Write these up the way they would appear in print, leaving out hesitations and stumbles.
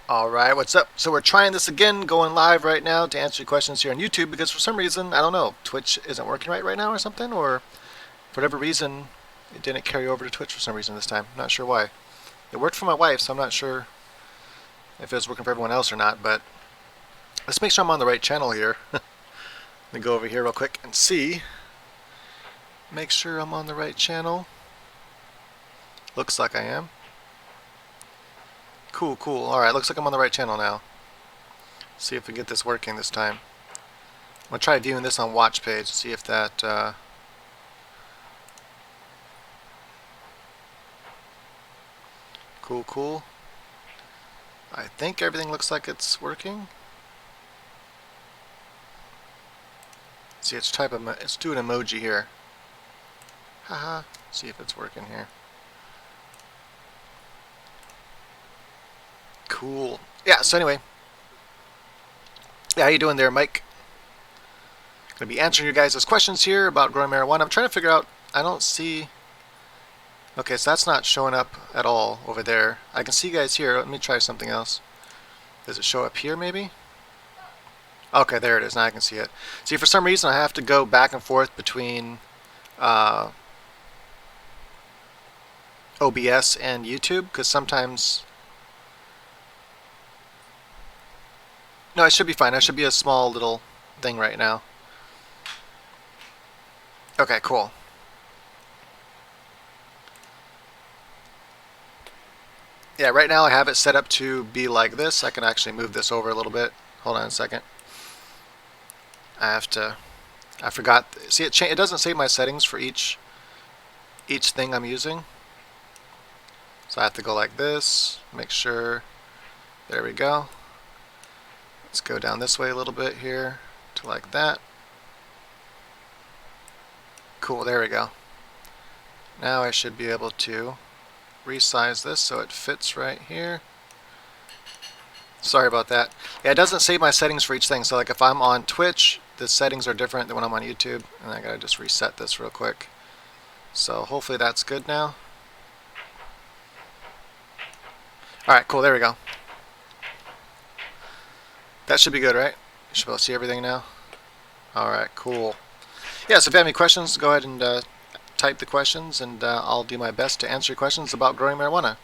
Alright, what's up? So we're trying this again, going live right now to answer your questions here on YouTube because for some reason, I don't know, Twitch isn't working right now or something, or for whatever reason, it didn't carry over to Twitch for some reason this time. I'm not sure why. It worked for my wife, so I'm not sure if it was working for everyone else or not, but let's make sure I'm on the right channel here. Let me go over here real quick and see. Make sure I'm on the right channel. Looks like I am. Cool, cool. Alright, looks like I'm on the right channel now. See if we get this working this time. I'm going to try viewing this on watch page, see if that... Cool, cool. I think everything looks like it's working. See, it's it's do an emoji here. Haha. See if it's working here. Cool. Yeah, so anyway. Yeah, how you doing there, Mike? Gonna be answering your guys' questions here about growing marijuana. I'm trying to figure out, I don't see... Okay, so that's not showing up at all over there. I can see you guys here. Let me try something else. Does it show up here maybe? Okay, there it is. Now I can see it. See, for some reason I have to go back and forth between OBS and YouTube because sometimes... No, it should be fine. It should be a small little thing right now. Okay, cool. Yeah, right now I have it set up to be like this. I can actually move this over a little bit. Hold on a second. I forgot. See, it doesn't save my settings for each thing I'm using. So I have to go like this. Make sure. There we go. Let's go down this way a little bit here to like that. Cool, there we go. Now I should be able to resize this so it fits right here. Sorry about that. Yeah, it doesn't save my settings for each thing. So like if I'm on Twitch, the settings are different than when I'm on YouTube. And I gotta just reset this real quick. So hopefully that's good now. Alright, cool, there we go. That should be good, right? You should be able to see everything now. Alright, cool. Yeah, so if you have any questions, go ahead and type the questions, and I'll do my best to answer your questions about growing marijuana.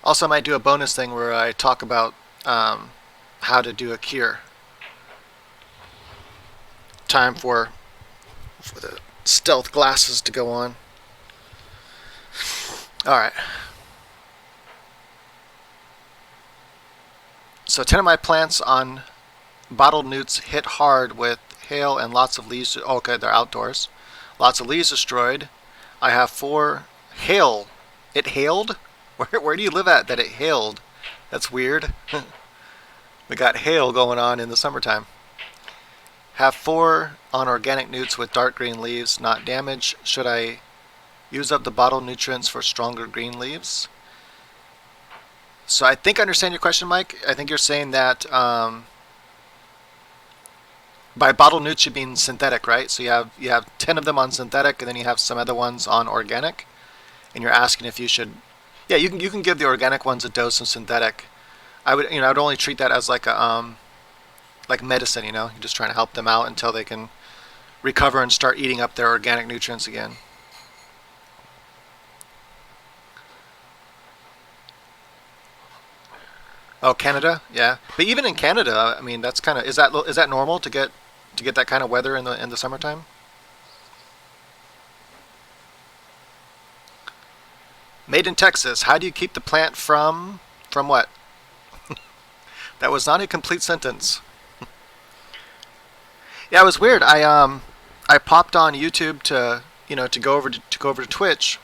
Also, I might do a bonus thing where I talk about how to do a cure. Time for the stealth glasses to go on. Alright. So 10 of my plants on bottled newts hit hard with hail and lots of leaves. Okay, they're outdoors. Lots of leaves destroyed. I have 4 hail. It hailed? Where do you live at that it hailed? That's weird. We got hail going on in the summertime. Have 4 on organic newts with dark green leaves, not damaged. Should I use up the bottled nutrients for stronger green leaves? So I think I understand your question, Mike. I think you're saying that by bottled newts you mean synthetic, right? So you have 10 of them on synthetic, and then you have some other ones on organic, and you're asking if you should. Yeah, you can give the organic ones a dose of synthetic. I'd only treat that as like a like medicine. You're just trying to help them out until they can recover and start eating up their organic nutrients again. Oh, Canada, yeah. But even in Canada, I mean, that's kind of is that normal to get that kind of weather in the summertime? Made in Texas. How do you keep the plant from what? That was not a complete sentence. Yeah, it was weird. I popped on YouTube to go over to Twitch,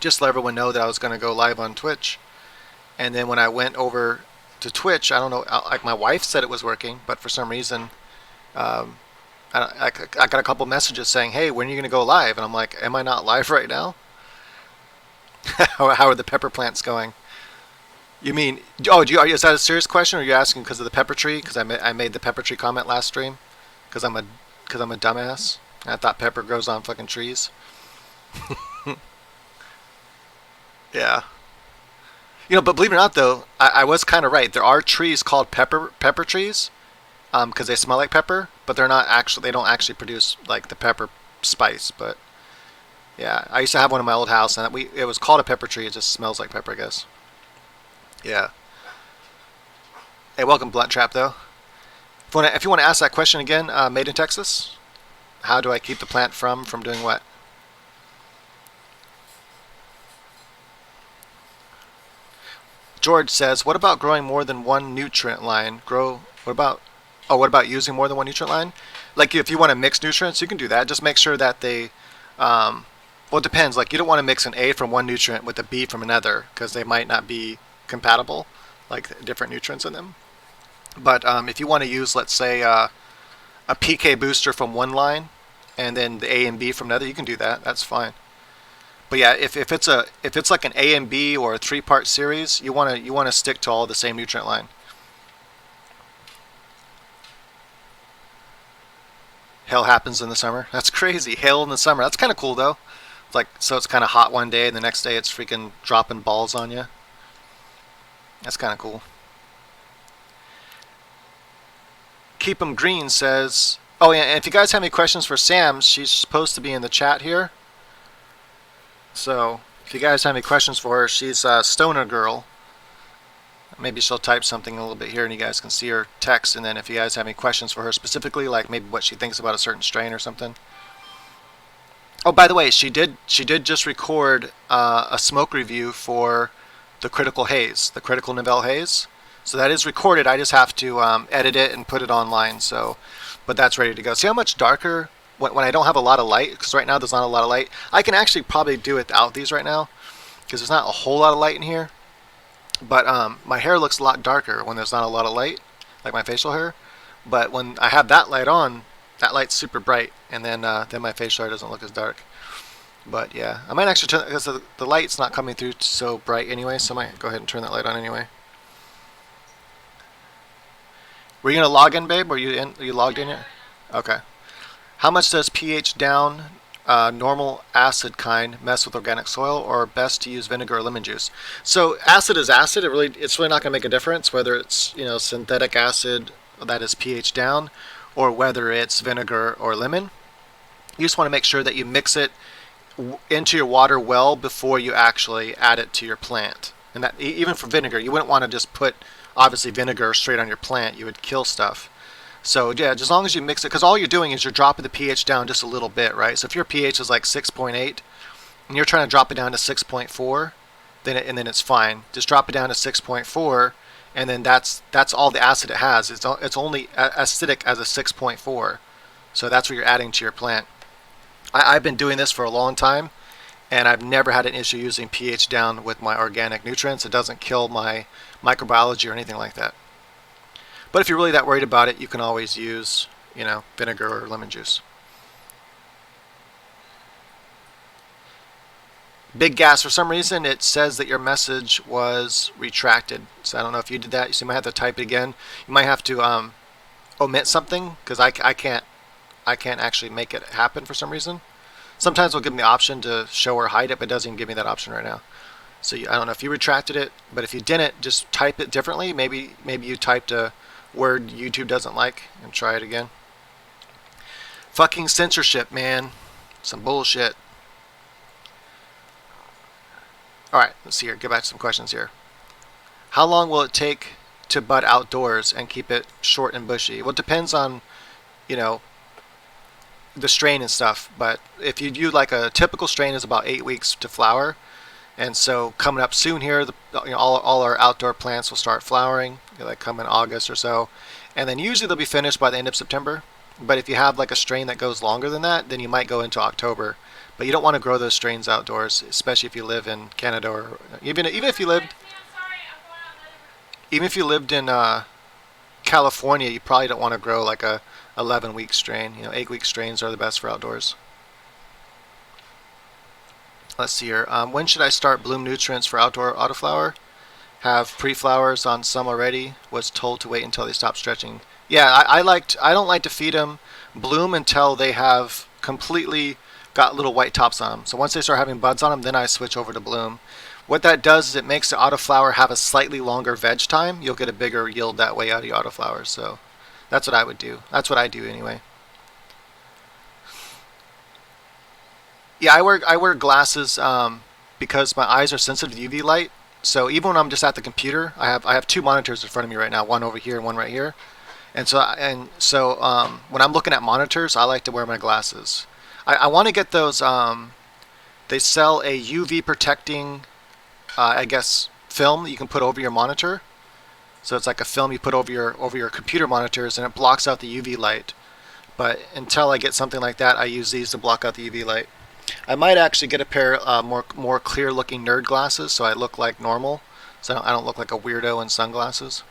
just to let everyone know that I was going to go live on Twitch. And then when I went over to Twitch, I don't know, like my wife said it was working, but for some reason, um, I got a couple messages saying, "Hey, when are you going to go live?" And I'm like, "Am I not live right now?" How are the pepper plants going? You mean, is that a serious question, or are you asking because of the pepper tree? Because I made the pepper tree comment last stream. Because I'm a dumbass. I thought pepper grows on fucking trees. Yeah. But believe it or not, though, I was kind of right. There are trees called pepper trees, because they smell like pepper, but they're not actually. They don't actually produce like the pepper spice. But yeah, I used to have one in my old house, and it was called a pepper tree. It just smells like pepper, I guess. Yeah. Hey, welcome, Blunt Trap, though. If you want to ask that question again, made in Texas. How do I keep the plant from doing what? George says, "What about growing more than one nutrient line? Grow. What about? Oh, what about using more than one nutrient line? Like if you want to mix nutrients, you can do that. Just make sure that they. Well, it depends. Like you don't want to mix an A from one nutrient with a B from another because they might not be compatible, like different nutrients in them. But if you want to use, let's say, a PK booster from one line, and then the A and B from another, you can do that. That's fine. But yeah, if it's like an A and B or a three-part series, you wanna stick to all the same nutrient line. Hail happens in the summer. That's crazy. Hail in the summer. That's kind of cool though. Like so, it's kind of hot one day, and the next day it's freaking dropping balls on you. That's kind of cool. Keep 'em green says. Oh yeah, and if you guys have any questions for Sam, she's supposed to be in the chat here. So if you guys have any questions for her, she's a stoner girl. Maybe she'll type something a little bit here and you guys can see her text. And then if you guys have any questions for her specifically, like maybe what she thinks about a certain strain or something. Oh, by the way, she did just record a smoke review for the Critical Haze, the Critical Novell Haze. So that is recorded. I just have to edit it and put it online. So, but that's ready to go. See how much darker when I don't have a lot of light? Because right now there's not a lot of light. I can actually probably do it without these right now because there's not a whole lot of light in here. But my hair looks a lot darker when there's not a lot of light, like my facial hair. But when I have that light on, that light's super bright, and then my facial hair doesn't look as dark. But yeah, I might actually turn because the light's not coming through so bright anyway, so I might go ahead and turn that light on anyway. Were you gonna log in, babe? Were you in? Are you logged in yet? Okay. How much does pH down, normal acid kind, mess with organic soil, or best to use vinegar or lemon juice? So acid is acid. It's really not going to make a difference whether it's synthetic acid that is pH down, or whether it's vinegar or lemon. You just want to make sure that you mix it into your water well before you actually add it to your plant. And that even for vinegar, you wouldn't want to just put obviously vinegar straight on your plant. You would kill stuff. So yeah, as long as you mix it, because all you're doing is you're dropping the pH down just a little bit, right? So if your pH is like 6.8 and you're trying to drop it down to 6.4, then it's fine. Just drop it down to 6.4, and then that's all the acid it has. It's only acidic as a 6.4, so that's what you're adding to your plant. I've been doing this for a long time, and I've never had an issue using pH down with my organic nutrients. It doesn't kill my microbiology or anything like that. But if you're really that worried about it, you can always use, vinegar or lemon juice. Big Gas, for some reason, it says that your message was retracted. So I don't know if you did that. So you might have to type it again. You might have to omit something because I can't actually make it happen for some reason. Sometimes it'll give me the option to show or hide it, but it doesn't even give me that option right now. So I don't know if you retracted it, but if you didn't, just type it differently. Maybe you typed a word YouTube doesn't like and try it again. Fucking censorship, man. Some bullshit. Alright, let's see here. Get back to some questions here. How long will it take to bud outdoors and keep it short and bushy? Well, it depends on, the strain and stuff. But if you do like a typical strain is about 8 weeks to flower. And so coming up soon here, all our outdoor plants will start flowering, like come in August or so. And then usually they'll be finished by the end of September. But if you have like a strain that goes longer than that, then you might go into October. But you don't want to grow those strains outdoors, especially if you live in Canada or even if you lived in California, you probably don't want to grow like a 11-week strain. 8-week strains are the best for outdoors. Let's see here. When should I start bloom nutrients for outdoor autoflower? Have pre-flowers on some already. Was told to wait until they stop stretching. Yeah, I don't like to feed them bloom until they have completely got little white tops on them. So once they start having buds on them, then I switch over to bloom. What that does is it makes the autoflower have a slightly longer veg time. You'll get a bigger yield that way out of your autoflowers. So that's what I would do. That's what I do anyway. Yeah, I wear glasses because my eyes are sensitive to UV light. So even when I'm just at the computer, I have two monitors in front of me right now, one over here and one right here. And so when I'm looking at monitors, I like to wear my glasses. I want to get those. They sell a UV protecting, I guess, film that you can put over your monitor. So it's like a film you put over your computer monitors, and it blocks out the UV light. But until I get something like that, I use these to block out the UV light. I might actually get a pair more clear looking nerd glasses, so I look like normal, so I don't look like a weirdo in sunglasses.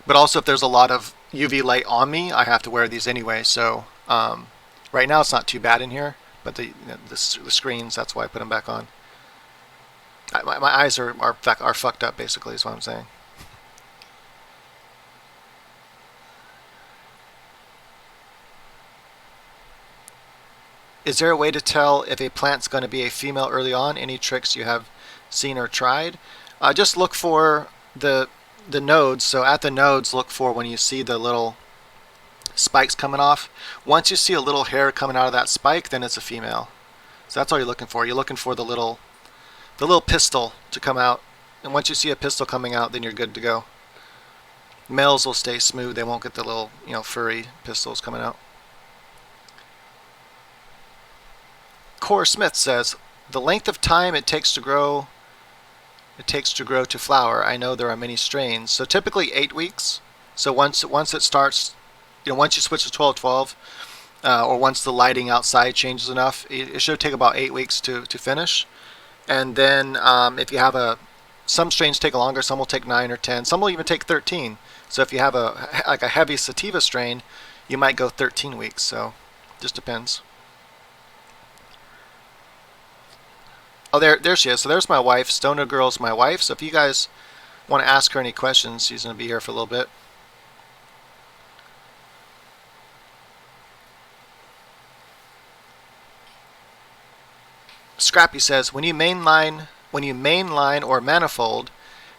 But also, if there's a lot of UV light on me, I have to wear these anyway. So right now it's not too bad in here, but the screens, that's why I put them back on. My eyes are fucked up, basically, is what I'm saying. Is there a way to tell if a plant's going to be a female early on? Any tricks you have seen or tried? Just look for the nodes. So at the nodes, look for when you see the little spikes coming off. Once you see a little hair coming out of that spike, then it's a female. So that's all you're looking for. You're looking for the little pistil to come out. And once you see a pistil coming out, then you're good to go. Males will stay smooth. They won't get the little, furry pistils coming out. Core Smith says, the length of time it takes to grow to flower. I know there are many strains. So typically 8 weeks. So once it starts, once you switch to 12-12, or once the lighting outside changes enough, it should take about 8 weeks to finish. And then if you have some strains take longer, some will take 9 or 10, some will even take 13. So if you have a heavy sativa strain, you might go 13 weeks. So just depends. Oh, there she is. So there's my wife. Stoner Girl's my wife. So if you guys want to ask her any questions, she's going to be here for a little bit. Scrappy says, when you mainline or manifold,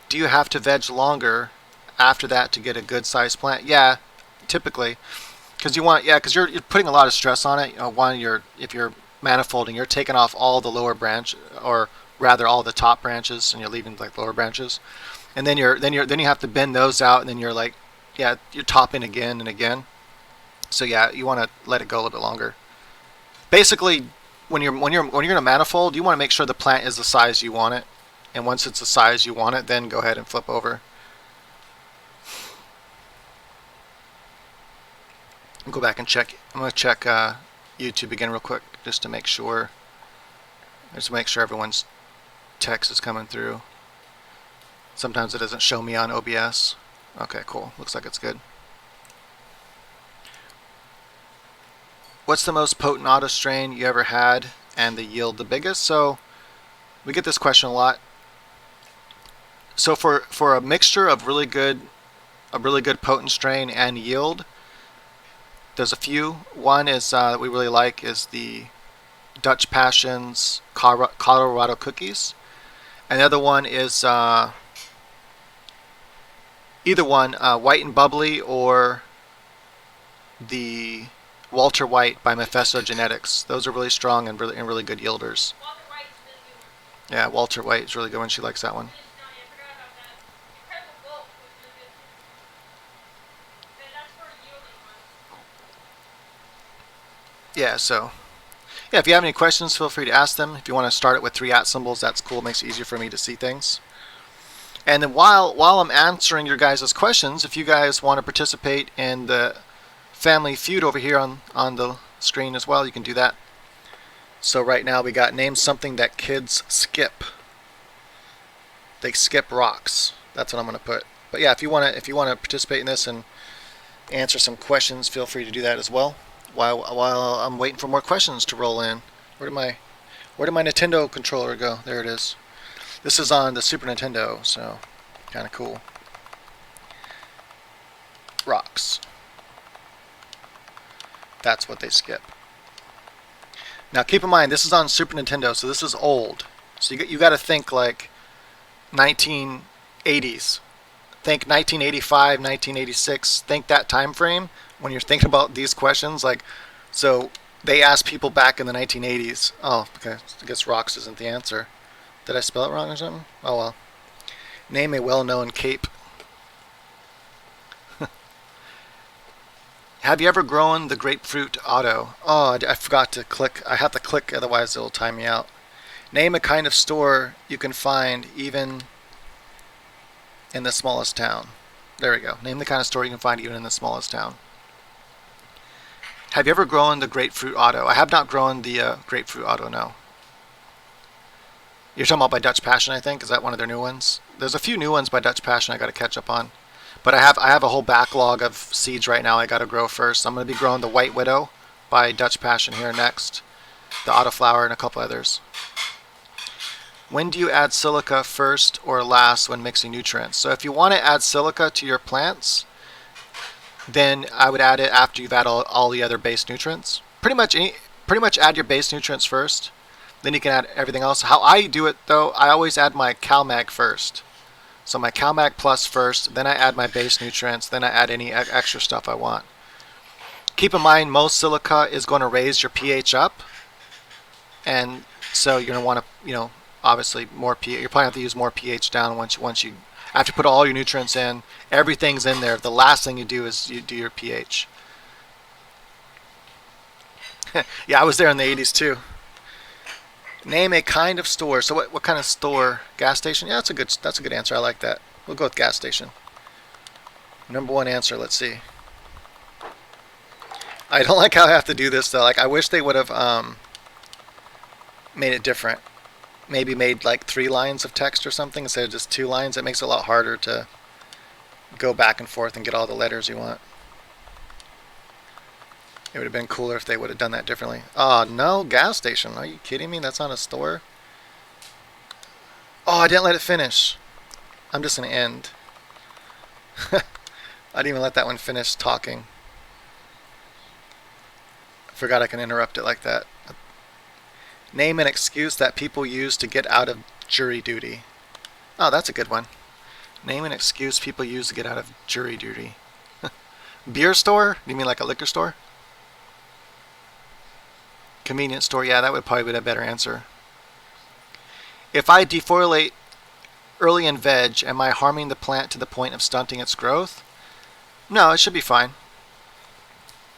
do you have to veg longer after that to get a good sized plant? Yeah, typically, because you're putting a lot of stress on it. If you're manifolding, you're taking off all the lower branch, or rather all the top branches, and you're leaving like lower branches, and then you have to bend those out, and then you're topping again and again. So yeah, you want to let it go a little bit longer. Basically, when you're going to manifold, you want to make sure the plant is the size you want it, and once it's the size you want it, then go ahead and flip over. I'll go back and check. I'm going to check YouTube again real quick just to make sure. Everyone's text is coming through. Sometimes it doesn't show me on OBS. Okay, cool. Looks like it's good. What's the most potent auto strain you ever had and the yield the biggest? So we get this question a lot. So for a mixture of really good potent strain and yield, there's a few. One is that we really like is the Dutch Passions Colorado Cookies. And the other one is either one, White and Bubbly, or the Walter White by Mephisto Genetics. Those are really strong and really good yielders. Yeah, Walter White is really good when she likes that one. Yeah, so yeah, if you have any questions, feel free to ask them. If you want to start it with 3 @ symbols, that's cool. It makes it easier for me to see things. And then while I'm answering your guys' questions, if you guys want to participate in the Family Feud over here on the screen as well, you can do that. So right now we got name something that kids skip. They skip rocks. That's what I'm going to put. But yeah, if you want to participate in this and answer some questions, feel free to do that as well. While I'm waiting for more questions to roll in. Where did my Nintendo controller go? There it is. This is on the Super Nintendo, so kind of cool. Rocks. That's what they skip. Now keep in mind, this is on Super Nintendo, so this is old. So you got to think like 1980s. Think 1985, 1986. Think that time frame when you're thinking about these questions. Like, so they asked people back in the 1980s. Oh, okay. I guess rocks isn't the answer. Did I spell it wrong or something? Oh well. Name a well-known cape. Have you ever grown the grapefruit auto? Oh, I forgot to click. I have to click, otherwise it'll time me out. Name a kind of store you can find even in the smallest town. There we go. Name the kind of store you can find even in the smallest town. Have you ever grown the grapefruit auto? I have not grown the grapefruit auto, no. You're talking about by Dutch Passion, I think. Is that one of their new ones? There's a few new ones by Dutch Passion I got to catch up on. But I have a whole backlog of seeds right now I got to grow first. I'm going to be growing the White Widow by Dutch Passion here next. The Autoflower and a couple others. When do you add silica, first or last when mixing nutrients? So if you want to add silica to your plants, then I would add it after you've added all the other base nutrients. Pretty much add your base nutrients first. Then you can add everything else. How I do it though, I always add my CalMag first. So my CalMag Plus first, then I add my base nutrients, then I add any extra stuff I want. Keep in mind, most silica is going to raise your pH up, and so you're going to want to, obviously more pH. You're probably have to use more pH down once you after you put all your nutrients in. Everything's in there. The last thing you do is you do your pH. Yeah, I was there in the 80s too. Name a kind of store. So what kind of store? Gas station? Yeah, that's a good answer. I like that. We'll go with gas station. Number one answer. Let's see. I don't like how I have to do this though. Like I wish they would have made it different. Maybe made like 3 lines of text or something instead of just 2 lines. It makes it a lot harder to go back and forth and get all the letters you want. It would have been cooler if they would have done that differently. Oh, no, gas station. Are you kidding me? That's not a store. Oh, I didn't let it finish. I'm just going to end. I didn't even let that one finish talking. I forgot I can interrupt it like that. Name an excuse that people use to get out of jury duty. Oh, that's a good one. Name an excuse people use to get out of jury duty. Beer store? You mean like a liquor store? Convenience store, yeah, that would probably be a better answer. If I defoliate early in veg, am I harming the plant to the point of stunting its growth? No, it should be fine.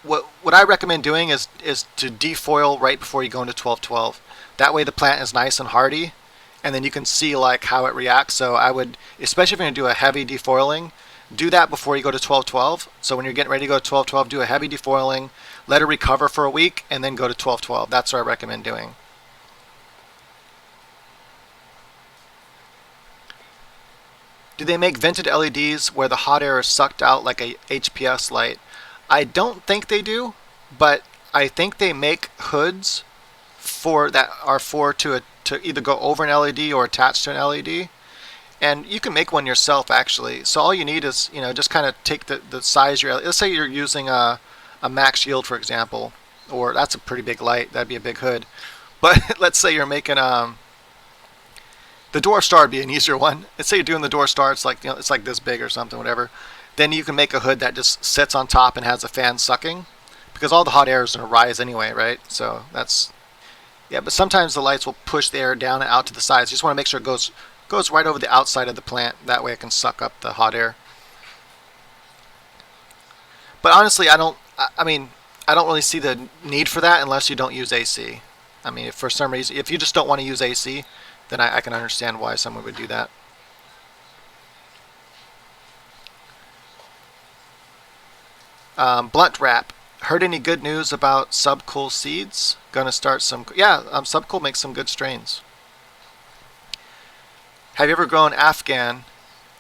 What I recommend doing is to defoil right before you go into 12-12. That way the plant is nice and hardy, and then you can see like how it reacts. So I would, especially if you're going to do a heavy defoiling, do that before you go to 12-12. So when you're getting ready to go to 12-12, do a heavy defoiling, let it recover for a week, and then go to 12-12. That's what I recommend doing. Do they make vented LEDs where the hot air is sucked out like a HPS light? I don't think they do, but I think they make hoods that are to either go over an LED or attach to an LED. And you can make one yourself actually. So all you need is, just kind of take the size of your LED. Let's say you're using a max yield, for example, or that's a pretty big light. That'd be a big hood. But let's say you're making the door star would be an easier one. Let's say you're doing the door star. It's like it's like this big or something, whatever. Then you can make a hood that just sits on top and has a fan sucking, because all the hot air is going to rise anyway, right? So that's but sometimes the lights will push the air down and out to the sides. You just want to make sure it goes right over the outside of the plant. That way it can suck up the hot air. But honestly, I don't really see the need for that unless you don't use AC. I mean, if for some reason, if you just don't want to use AC, then I can understand why someone would do that. Blunt wrap. Heard any good news about Subcool seeds? Gonna start some. Yeah, Subcool makes some good strains. Have you ever grown Afghan?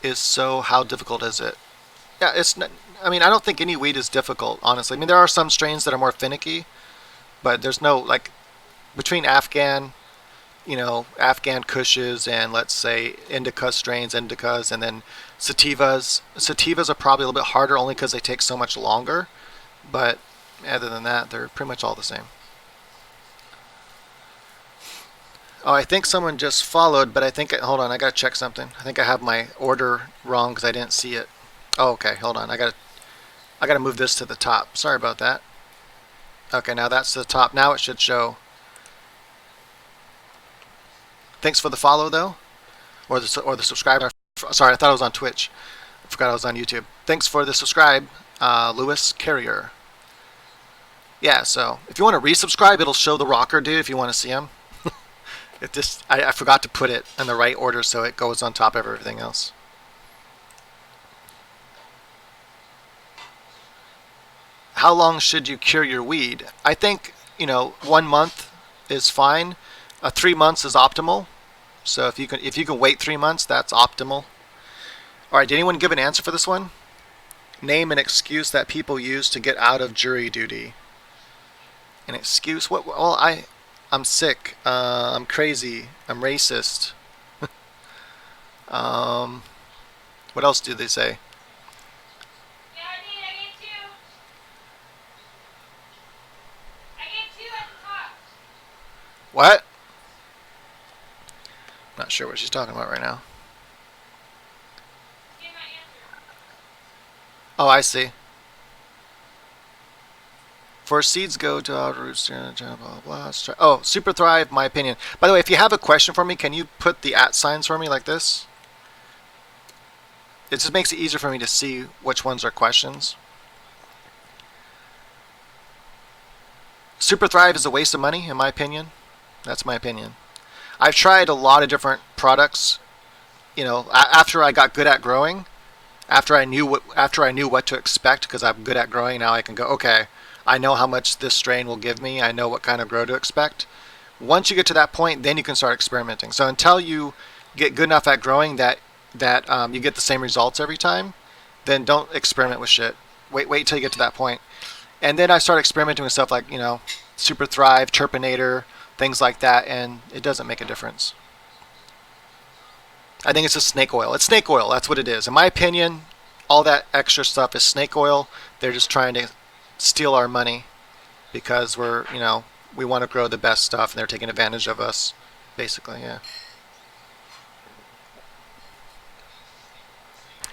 If so, how difficult is it? Yeah, it's. I don't think any weed is difficult, honestly. There are some strains that are more finicky, but there's no between Afghan, Afghan Kushes and let's say indica strains, indicas, and then sativas. Sativas are probably a little bit harder only because they take so much longer, but other than that, they're pretty much all the same. Oh, I think someone just followed, but I think, hold on, I gotta check something. I think I have my order wrong because I didn't see it. Oh, okay, hold on. I gotta move this to the top. Sorry about that. Okay, now that's the top. Now it should show. Thanks for the follow though, or the subscribe. Sorry, I thought I was on Twitch. I forgot I was on YouTube. Thanks for the subscribe, Lewis Carrier. Yeah, so if you want to resubscribe, it'll show the rocker dude if you want to see him. It just I forgot to put it in the right order so it goes on top of everything else. How long should you cure your weed? I think 1 month is fine. 3 months is optimal. So if you can wait 3 months, that's optimal. All right. Did anyone give an answer for this one? Name an excuse that people use to get out of jury duty. An excuse? What? Well, I'm sick. I'm crazy. I'm racist. um, what else do they say? Yeah, I get two. I get two at the top. What? Not sure what she's talking about right now. Get my answer. Oh, I see. For seeds go to outer roots, blah, blah, blah. Oh, Super Thrive, my opinion. By the way, if you have a question for me, can you put the @ signs for me like this? It just makes it easier for me to see which ones are questions. Super Thrive is a waste of money, in my opinion. That's my opinion. I've tried a lot of different products. After I got good at growing, after I knew what to expect, because I'm good at growing, now I can go, okay, I know how much this strain will give me. I know what kind of grow to expect. Once you get to that point, then you can start experimenting. So until you get good enough at growing that you get the same results every time, then don't experiment with shit. Wait till you get to that point. And then I start experimenting with stuff like, Super Thrive, Terpinator, things like that, and it doesn't make a difference. I think it's just snake oil. It's snake oil. That's what it is. In my opinion, all that extra stuff is snake oil. They're just trying to steal our money because we want to grow the best stuff, and they're taking advantage of us, basically, yeah.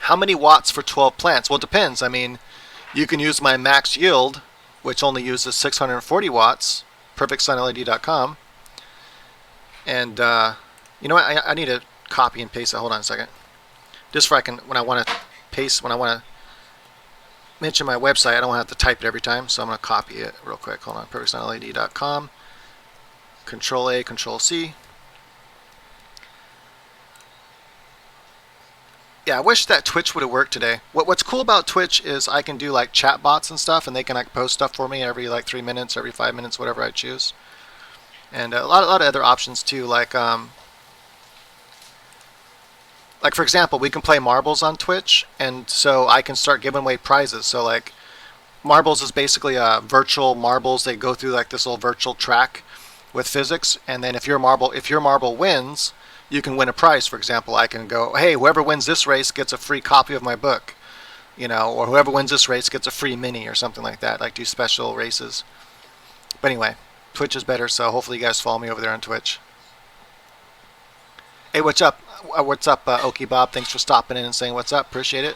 How many watts for 12 plants? Well, it depends. I mean, you can use my max yield, which only uses 640 watts, perfectsunled.com. And you know what? I need to copy and paste that. Hold on a second. Just for when I want to mention my website, I don't have to type it every time, so I'm going to copy it real quick. Hold on, perfectsunled.com. Control A, Control C. Yeah, I wish that Twitch would have worked today. What's cool about Twitch is I can do like chat bots and stuff, and they can like post stuff for me every 3 minutes, every 5 minutes, whatever I choose. And a lot of other options too, like for example, we can play marbles on Twitch, and so I can start giving away prizes. So like marbles is basically virtual marbles. They go through like this little virtual track with physics, and then if your marble wins, you can win a prize. For example, I can go, hey, whoever wins this race gets a free copy of my book, or whoever wins this race gets a free mini or something like that, like do special races. But anyway, Twitch is better, so hopefully you guys follow me over there on Twitch. Hey, what's up? Okie Bob? Thanks for stopping in and saying what's up. Appreciate it.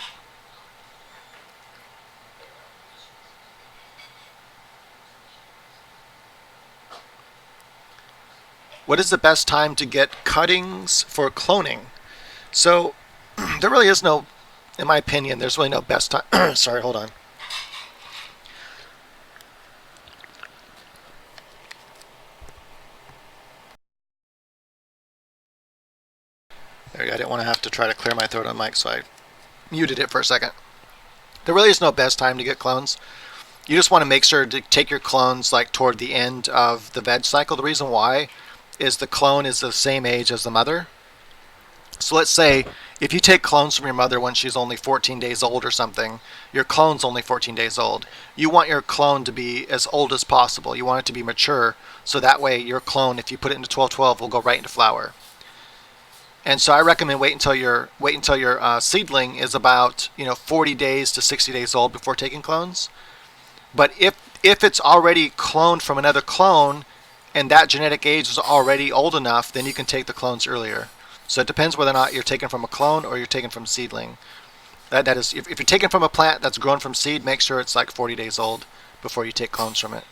What is the best time to get cuttings for cloning? So there really is no, in my opinion, there's really no best time. Sorry, hold on. There you go. I didn't want to have to try to clear my throat on mic, so I muted it for a second. There really is no best time to get clones. You just want to make sure to take your clones like toward the end of the veg cycle. The reason why is the clone is the same age as the mother. So let's say if you take clones from your mother when she's only 14 days old or something, your clone's only 14 days old. You want your clone to be as old as possible. You want it to be mature, so that way your clone, if you put it into 1212, will go right into flower. And so I recommend wait until your seedling is about 40 days to 60 days old before taking clones. But if it's already cloned from another clone, and that genetic age is already old enough, then you can take the clones earlier. So it depends whether or not you're taken from a clone or you're taken from seedling. That is, if you're taken from a plant that's grown from seed, make sure it's like 40 days old before you take clones from it.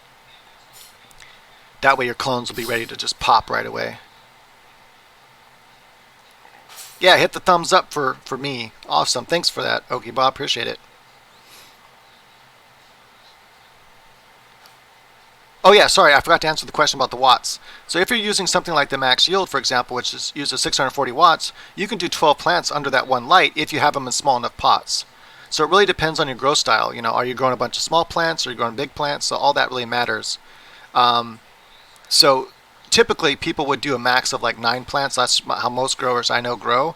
That way your clones will be ready to just pop right away. Yeah, hit the thumbs up for me. Awesome. Thanks for that, Okie Bob. Appreciate it. Oh yeah, sorry, I forgot to answer the question about the watts. So if you're using something like the max yield, for example, which uses 640 watts, you can do 12 plants under that one light if you have them in small enough pots. So it really depends on your grow style. Are you growing a bunch of small plants or are you growing big plants? So all that really matters. Um, so typically people would do a max of like 9 plants. That's how most growers I know grow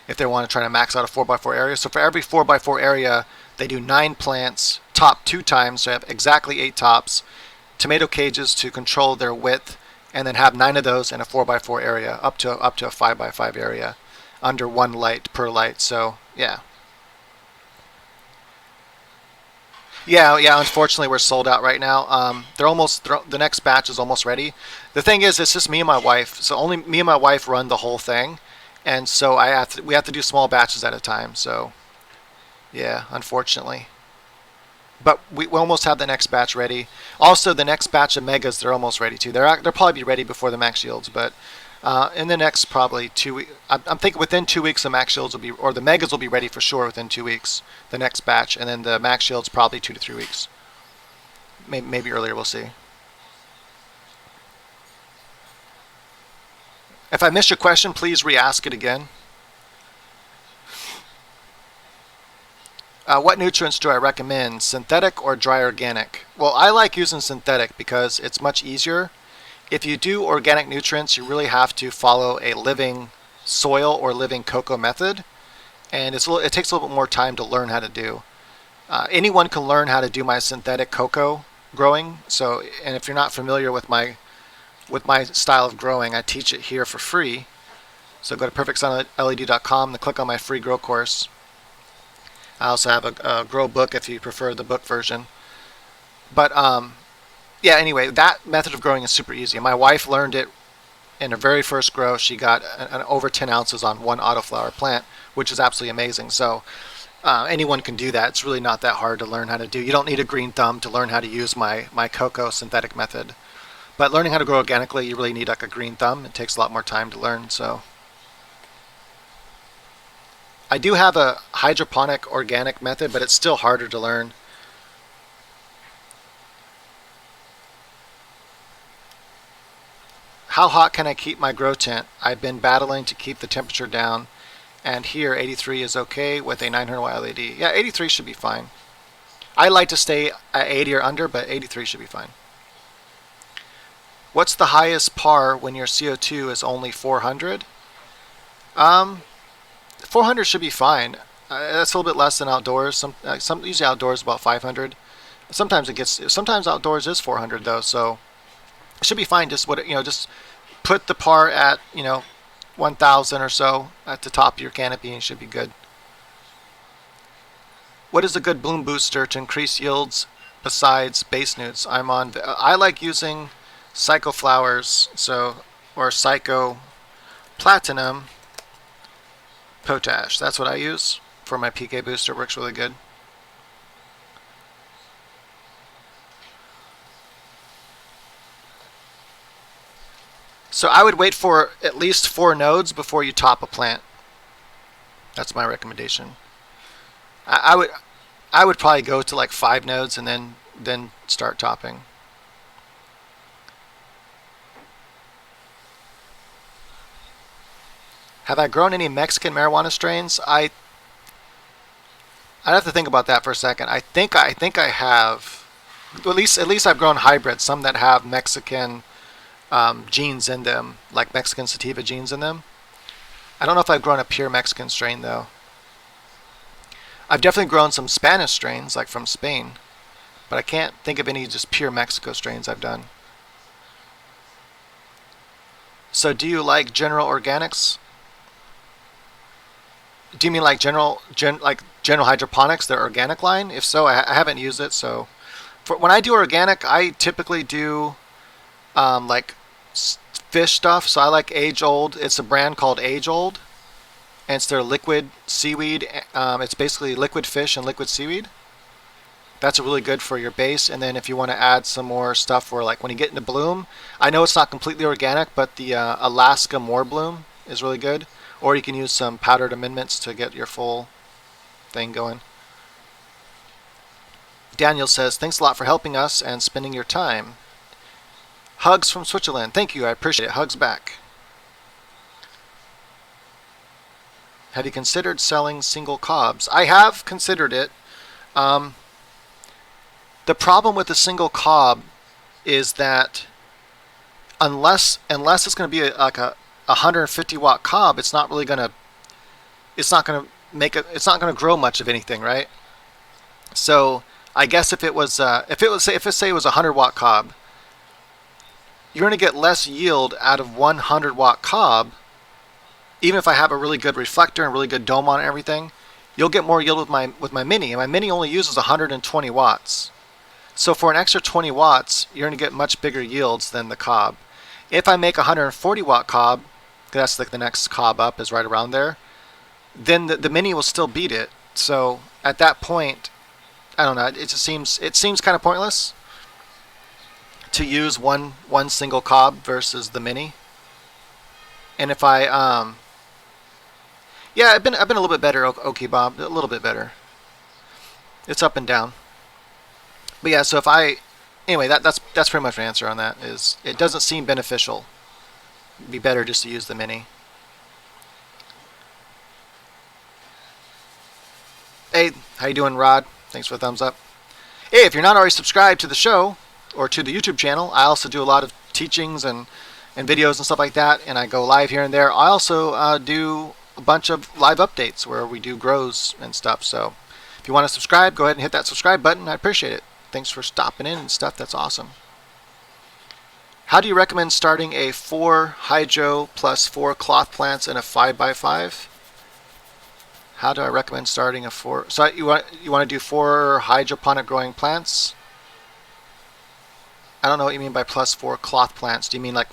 if they want to try to max out a 4x4 area. So for every 4x4 area, they do 9 plants, top 2 times, so you have exactly 8 tops, tomato cages to control their width, and then have 9 of those in a 4x4 area, up to a 5x5 area, under one light per light. So yeah. Yeah. Unfortunately, we're sold out right now. The next batch is almost ready. The thing is, it's just me and my wife. So only me and my wife run the whole thing, and so we have to do small batches at a time. So yeah, unfortunately. But we almost have the next batch ready. Also, the next batch of megas, they're almost ready too. They'll probably be ready before the max yields, but in the next probably 2 weeks, I'm thinking within 2 weeks the max yields will be, or the megas will be ready for sure within 2 weeks. The next batch, and then the max yields probably 2 to 3 weeks. Maybe earlier. We'll see. If I missed your question, please re-ask it again. What nutrients do I recommend, synthetic or dry organic? Well, I like using synthetic because it's much easier. If you do organic nutrients, you really have to follow a living soil or living coco method, and it takes a little bit more time to learn how to do. Anyone can learn how to do my synthetic coco growing. So, and if you're not familiar with my style of growing, I teach it here for free. So go to perfectsunled.com and click on my free grow course. I also have a grow book if you prefer the book version. But yeah, anyway, that method of growing is super easy. My wife learned it in her very first grow. She got an over 10 ounces on one autoflower plant, which is absolutely amazing. So anyone can do that. It's really not that hard to learn how to do. You don't need a green thumb to learn how to use my coco synthetic method. But learning how to grow organically, you really need like a green thumb. It takes a lot more time to learn. So I do have a hydroponic organic method, but it's still harder to learn. How hot can I keep my grow tent? I've been battling to keep the temperature down, and here 83 is okay with a 900 watt LED. Yeah, 83 should be fine. I like to stay at 80 or under, but 83 should be fine. What's the highest par when your CO2 is only 400? 400 should be fine. That's a little bit less than outdoors. Usually outdoors about 500. Sometimes outdoors is 400 though, so it should be fine. Just put the par at 1,000 or so at the top of your canopy and it should be good. What is a good bloom booster to increase yields besides base newts? I like using Psycho Flowers, or Psycho Platinum Potash. That's what I use for my PK booster. It works really good. So I would wait for at least 4 nodes before you top a plant. That's my recommendation. I would probably go to like 5 nodes and then start topping. Have I grown any Mexican marijuana strains? I'd have to think about that for a second. I think I have. At least I've grown hybrids, some that have Mexican genes in them, like Mexican sativa genes in them. I don't know if I've grown a pure Mexican strain though. I've definitely grown some Spanish strains, like from Spain, but I can't think of any just pure Mexico strains I've done. So do you like general organics? Do you mean like general hydroponics, their organic line? If so, I haven't used it. So when I do organic, I typically do like fish stuff. So I like Age Old. It's a brand called Age Old, and it's their liquid seaweed. It's basically liquid fish and liquid seaweed. That's really good for your base. And then if you want to add some more stuff for like when you get into bloom, I know it's not completely organic, but the Alaska More Bloom is really good. Or you can use some powdered amendments to get your full thing going. Daniel says, thanks a lot for helping us and spending your time. Hugs from Switzerland. Thank you. I appreciate it. Hugs back. Have you considered selling single cobs? I have considered it. Um, the problem with the single cob is that unless it's going to be like a 150 watt cob, it's not really going to it's not going to make it it's not going to grow much of anything, right? So I guess if it was say it was a 100 watt cob, you're going to get less yield out of 100 watt cob. Even if I have a really good reflector and really good dome on it and everything, you'll get more yield with my mini, and my mini only uses 120 watts. So for an extra 20 watts, you're going to get much bigger yields than the cob. If I make a 140 watt cob, that's like the next cob up is right around there, then the mini will still beat it. So at that point, I don't know. It seems kind of pointless to use one single cob versus the mini. And if I yeah, I've been a little bit better, okay, Bob, a little bit better. It's up and down. But yeah, so if I anyway, that's pretty much my answer on that. Is it doesn't seem beneficial. It'd be better just to use the mini. Hey, how you doing, Rod? Thanks for the thumbs up. Hey, if you're not already subscribed to the show or to the YouTube channel, I also do a lot of teachings and videos and stuff like that, and I go live here and there. I also do a bunch of live updates where we do grows and stuff. So if you want to subscribe, go ahead and hit that subscribe button. I appreciate it. Thanks for stopping in and stuff. That's awesome. How do you recommend starting a 4 hydro plus 4 cloth plants in a 5x5? How do I recommend starting a 4? So you want to do 4 hydroponic growing plants? I don't know what you mean by plus 4 cloth plants. Do you mean like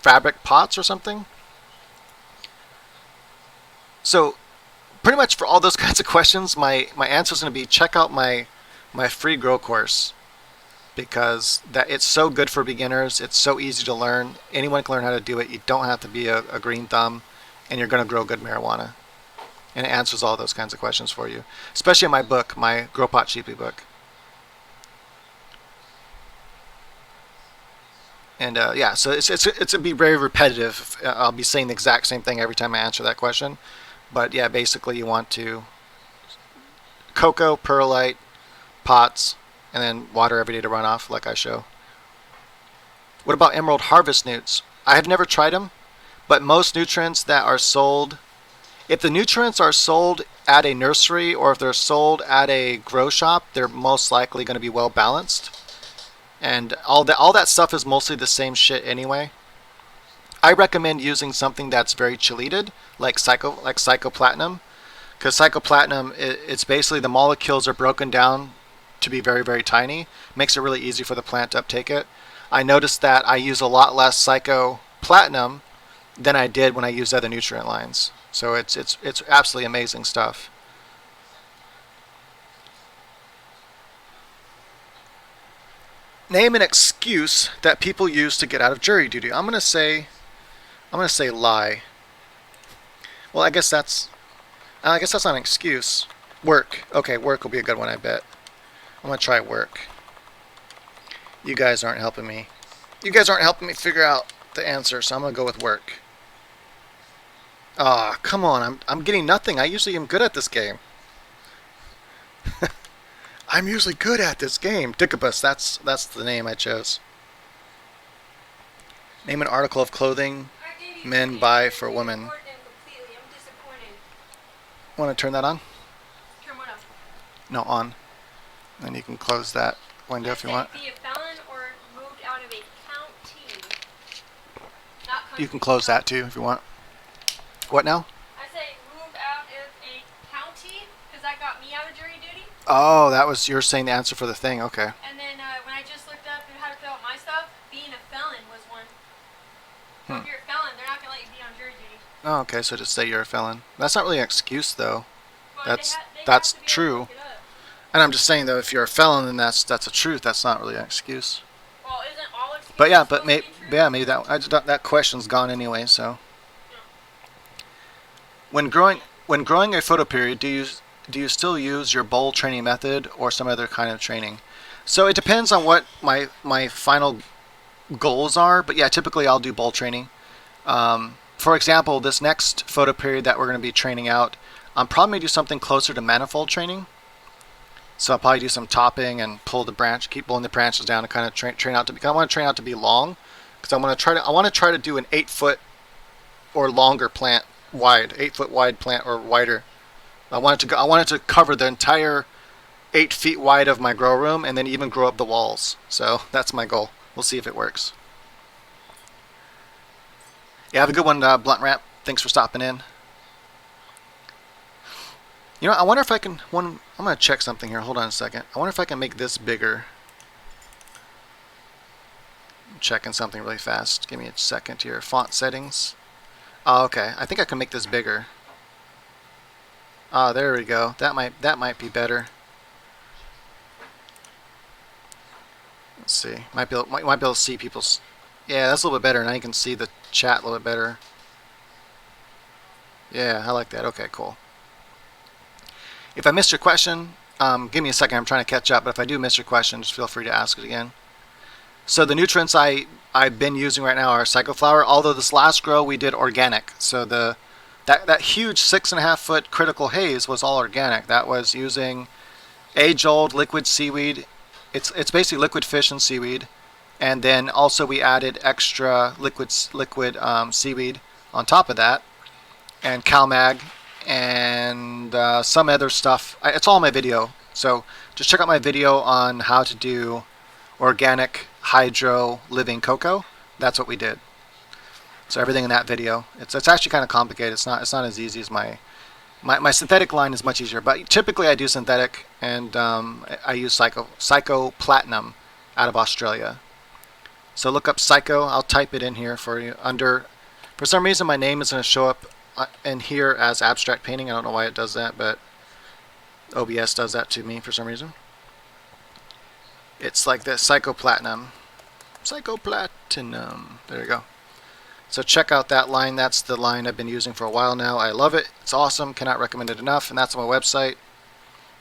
fabric pots or something? So pretty much for all those kinds of questions, my answer is going to be check out my free grow course, because that it's so good for beginners. It's so easy to learn. Anyone can learn how to do it. You don't have to be a green thumb, and you're going to grow good marijuana. And it answers all those kinds of questions for you, especially in my book, my Grow Pot Cheaply book. And yeah, so it's be very repetitive. I'll be saying the exact same thing every time I answer that question. But yeah, basically you want to coco, perlite, pots, and then water every day to run off, like I show. What about emerald harvest newts? I have never tried them, but most nutrients that are sold, if the nutrients are sold at a nursery or if they're sold at a grow shop, they're most likely going to be well balanced. And all that stuff is mostly the same shit anyway. I recommend using something that's very chelated, like psychoplatinum, because psychoplatinum, it's basically the molecules are broken down to be very, very tiny. Makes it really easy for the plant to uptake it. I noticed that I use a lot less psychoplatinum than I did when I used other nutrient lines. So it's absolutely amazing stuff. Name an excuse that people use to get out of jury duty. I'm gonna say lie. Well, I guess that's not an excuse. Work. Okay, work will be a good one, I bet. I'm gonna try work. You guys aren't helping me. You guys aren't helping me figure out the answer, so I'm gonna go with work. Ah, come on, I'm getting nothing. I usually am good at this game. I'm usually good at this game. Dicobus, that's the name I chose. Name an article of clothing men buy for women. Want to turn that on? Turn what up? No, on. Then you can close that window if you want. Be a felon or moved out of a county. Not country. You can close that too if you want. What now? I say moved out of a county because that got me out of jury duty. Oh, you're saying the answer for the thing. Okay. And then when I just looked up how to fill out my stuff, being a felon was one. on jury duty. Oh, okay, so just say you're a felon. That's not really an excuse, though. But That's they have that's to be able to true. look it up. And I'm just saying, though, if you're a felon, then that's a truth. That's not really an excuse. Well, isn't all But excuses yeah, supposed to be true? maybe that question's gone anyway. So No. when growing a photoperiod, do you still use your bowl training method or some other kind of training? So it depends on what my final goals are. But yeah, typically I'll do bowl training. For example, this next photoperiod that we're going to be training out, I'm probably going to do something closer to manifold training. So I'll probably do some topping and keep pulling the branches down and kind of train out to be. I want to train out to be long because I want to try to do an 8 foot or longer plant wide, 8 foot wide plant or wider. I want it to cover the entire 8 feet wide of my grow room and then even grow up the walls. So that's my goal. We'll see if it works. Yeah, have a good one, Blunt Ramp. Thanks for stopping in. You know, I wonder if I can. I'm gonna check something here. Hold on a second. I wonder if I can make this bigger. I'm checking something really fast. Give me a second here. Font settings. Oh, okay. I think I can make this bigger. Oh, there we go. That might be better. Let's see. Might be able to see people's. Yeah, that's a little bit better. Now you can see the chat a little bit better. Yeah, I like that. Okay, cool. If I missed your question, give me a second. I'm trying to catch up. But if I do miss your question, just feel free to ask it again. So the nutrients I've been using right now are Psychoflower. Although this last grow we did organic. So that huge 6.5 foot critical haze was all organic. That was using age-old liquid seaweed. It's basically liquid fish and seaweed, and then also we added extra liquid seaweed on top of that, and CalMag, and some other stuff. It's all in my video, so just check out my video on how to do organic hydro living cocoa. That's what we did. So everything in that video. It's actually kind of complicated. It's not as easy as my synthetic line is much easier, but typically I do synthetic, and I use Psycho Platinum out of Australia. So look up Psycho. I'll type it in here for you. For some reason, my name is going to show up in here as abstract painting. I don't know why it does that, but OBS does that to me for some reason. It's like this, Psycho Platinum. Psycho Platinum. There you go. So check out that line. That's the line I've been using for a while now. I love it. It's awesome. Cannot recommend it enough. And that's on my website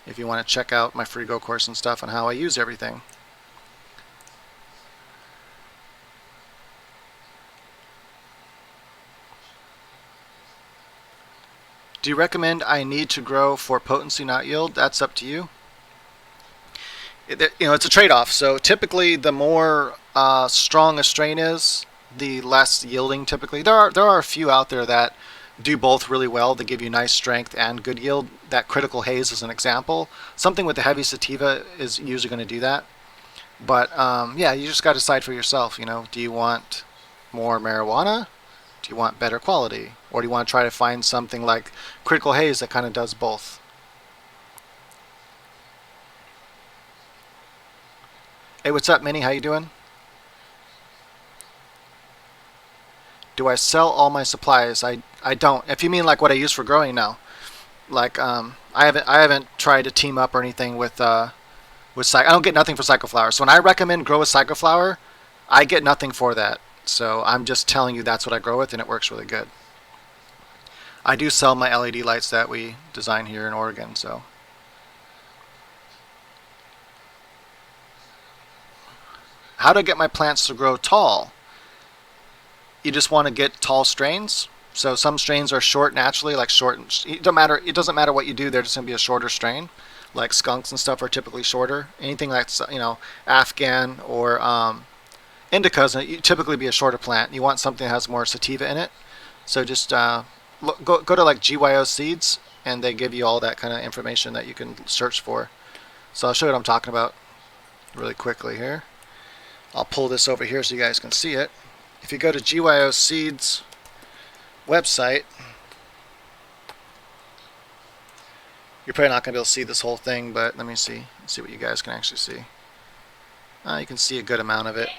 if you want to check out my free Go course and stuff on how I use everything. Do you recommend I need to grow for potency, not yield? That's up to you. It's a trade-off. So typically, the more strong a strain is, the less yielding. Typically, there are a few out there that do both really well. They give you nice strength and good yield. That critical haze is an example. Something with the heavy sativa is usually going to do that. But yeah, you just got to decide for yourself. Do you want more marijuana? Do you want better quality? Or do you want to try to find something like critical haze that kind of does both? Hey, what's up, Minnie? How you doing? Do I sell all my supplies? I don't. If you mean like what I use for growing, no. Like I haven't tried to team up or anything with I don't get nothing for Psychoflower. So when I recommend grow with Psychoflower, I get nothing for that. So I'm just telling you that's what I grow with, and it works really good. I do sell my LED lights that we design here in Oregon. So how to get my plants to grow tall? You just want to get tall strains. So some strains are short naturally, like short. It doesn't matter what you do. They're just going to be a shorter strain. Like skunks and stuff are typically shorter. Anything that's Afghan or indicas typically be a shorter plant. You want something that has more sativa in it. So just go to like GYO Seeds, and they give you all that kind of information that you can search for. So I'll show you what I'm talking about really quickly here. I'll pull this over here so you guys can see it. If you go to GYO Seeds website, you're probably not going to be able to see this whole thing, but let me see what you guys can actually see. You can see a good amount of it.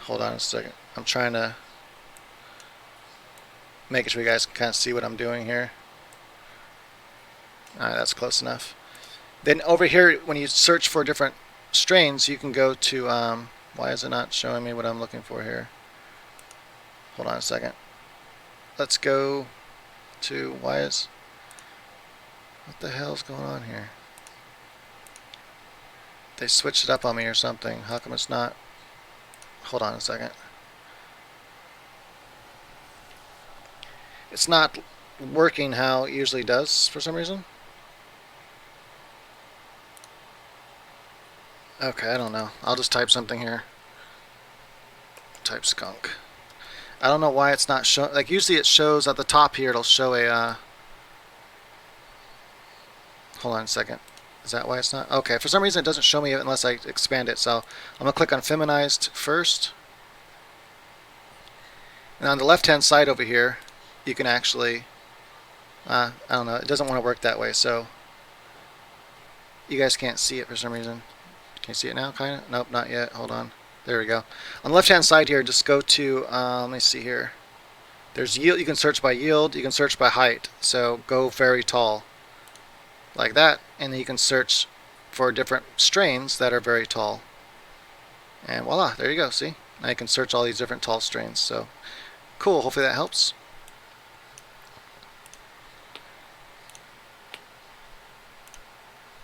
Hold on a second. I'm trying to Making sure you guys can kind of see what I'm doing here. Alright, that's close enough. Then over here, when you search for different strains, you can go to, why is it not showing me what I'm looking for here? Hold on a second. Let's go to, what the hell's going on here? They switched it up on me or something. How come it's not? Hold on a second. It's not working how it usually does for some reason. Okay, I don't know. I'll just type something here. Type skunk. I don't know why it's not showing. Like usually it shows at the top here. It'll show a. Hold on a second. Is that why it's not? Okay, for some reason it doesn't show me unless I expand it. So I'm gonna click on feminized first. And on the left-hand side over here, you can actually. I don't know. It doesn't want to work that way. So you guys can't see it for some reason. Can you see it now? Kind of. Nope, not yet. Hold on. There we go. On the left-hand side here, just go to. Let me see here. There's yield. You can search by yield. You can search by height. So go very tall. Like that, and then you can search for different strains that are very tall. And voila, there you go, see? Now you can search all these different tall strains. So cool, hopefully that helps.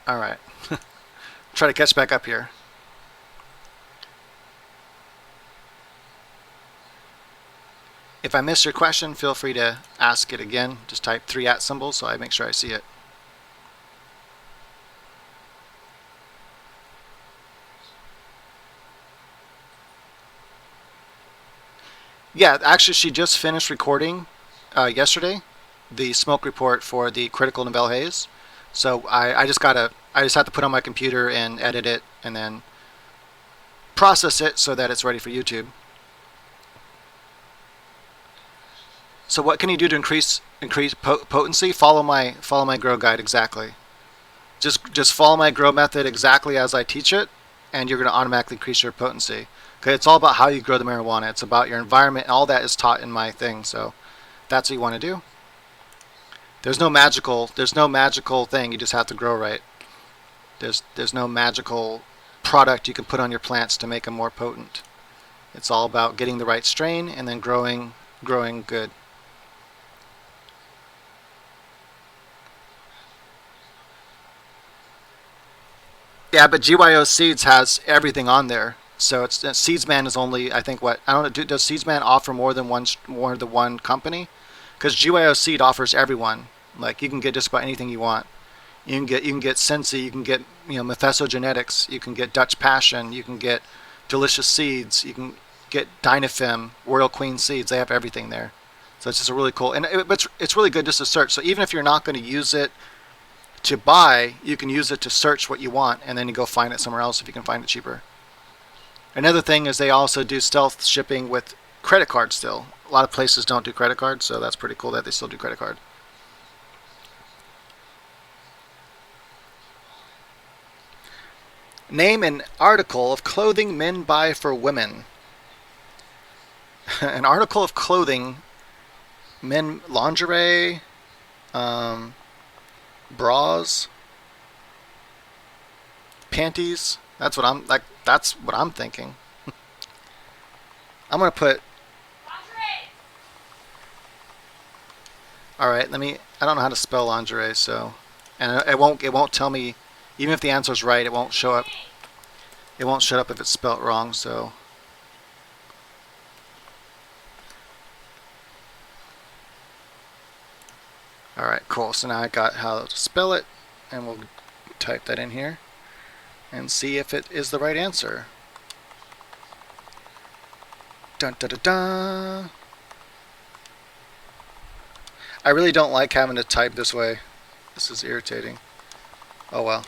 Alright. Try to catch back up here. If I miss your question, feel free to ask it again. Just type 3 @ symbols so I make sure I see it. Yeah, actually, she just finished recording yesterday the smoke report for the critical Nobel haze. So I just have to put on my computer and edit it and then process it so that it's ready for YouTube. So what can you do to increase potency? Follow my grow guide exactly. Just follow my grow method exactly as I teach it, and you're going to automatically increase your potency. Okay, it's all about how you grow the marijuana. It's about your environment. All that is taught in my thing. So that's what you want to do. There's no magical thing. You just have to grow right. There's no magical product you can put on your plants to make them more potent. It's all about getting the right strain and then growing good. Yeah, but GYO Seeds has everything on there. So it's Seedsman is only, I think, what I don't know. Does Seedsman offer more than one company? Because GYO Seed offers everyone. Like you can get just about anything you want. You can get Sensi. You can get Mephisto Genetics. You can get Dutch Passion. You can get Delicious Seeds. You can get Dynafem, Royal Queen Seeds. They have everything there. So it's just a really cool, and it's really good just to search. So even if you're not going to use it to buy, you can use it to search what you want, and then you go find it somewhere else if you can find it cheaper. Another thing is they also do stealth shipping with credit card still. A lot of places don't do credit card, so that's pretty cool that they still do credit card. Name an article of clothing men buy for women. An article of clothing, men lingerie, bras, panties. That's what I'm thinking. I'm gonna put. All right, I don't know how to spell lingerie, so, and it won't tell me, even if the answer is right, it won't show up. It won't show up if it's spelled wrong. So. All right, cool. So now I got how to spell it, and we'll type that in here and see if it is the right answer. Dun dun dun dun. I really don't like having to type this way. This is irritating. Oh well.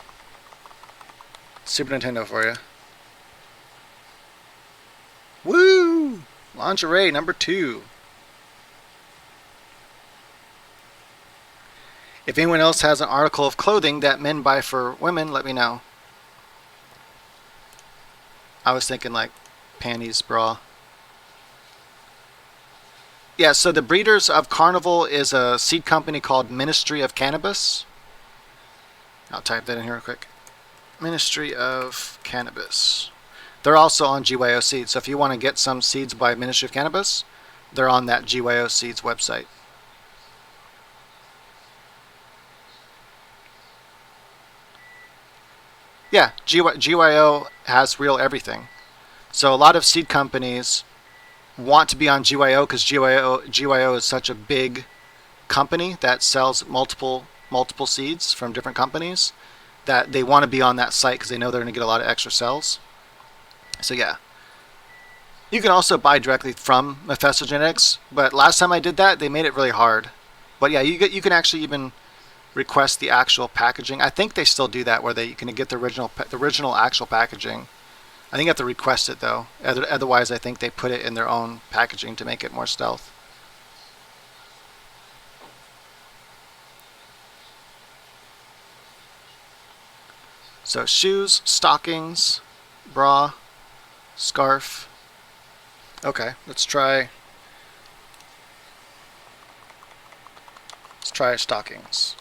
Super Nintendo for you. Woo! Lingerie number 2. If anyone else has an article of clothing that men buy for women, let me know. I was thinking like panties, bra. Yeah, so the breeders of Carnival is a seed company called Ministry of Cannabis. I'll type that in here real quick. Ministry of Cannabis. They're also on GYO Seeds. So if you want to get some seeds by Ministry of Cannabis, they're on that GYO Seeds website. Yeah, GYO has real everything. So a lot of seed companies want to be on GYO because GYO is such a big company that sells multiple seeds from different companies that they want to be on that site because they know they're going to get a lot of extra sales. So yeah, you can also buy directly from Mephisto Genetics, but last time I did that, they made it really hard. But yeah, you can actually even request the actual packaging. I think they still do that where they you can get the original actual packaging. I think you have to request it though. Otherwise, I think they put it in their own packaging to make it more stealth. So shoes, stockings, bra, scarf. Okay, let's try stockings.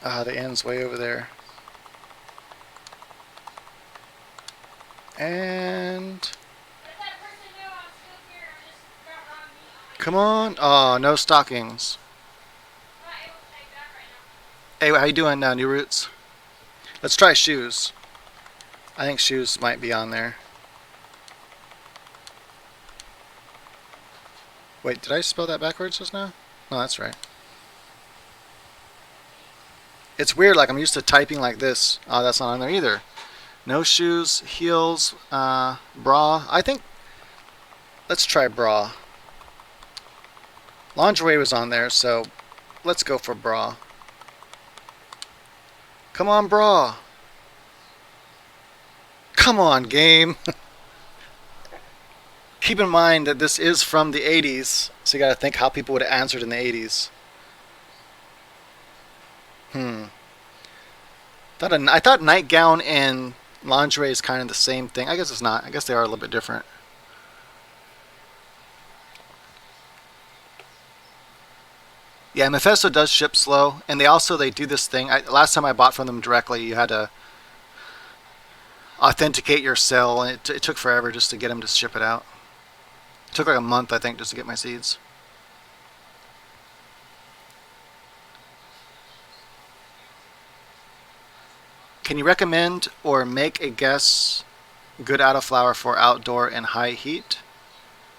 The end's way over there. And come on. Oh, no stockings. Hey, how you doing, New Roots? Let's try shoes. I think shoes might be on there. Wait, did I spell that backwards just now? No, that's right. It's weird, like I'm used to typing like this. Oh, that's not on there either. No shoes, heels, bra. I think, let's try bra. Lingerie was on there, so let's go for bra. Come on, bra. Come on, game. Keep in mind that this is from the 80s, so you gotta think how people would have answered in the 80s. Hmm. I thought nightgown and lingerie is kind of the same thing. I guess it's not. I guess they are a little bit different. Yeah, Mephisto does ship slow, and they do this thing. Last time I bought from them directly, you had to authenticate your sale, and it took forever just to get them to ship it out. It took like a month, I think, just to get my seeds. Can you recommend or make a guess good autoflower for outdoor and high heat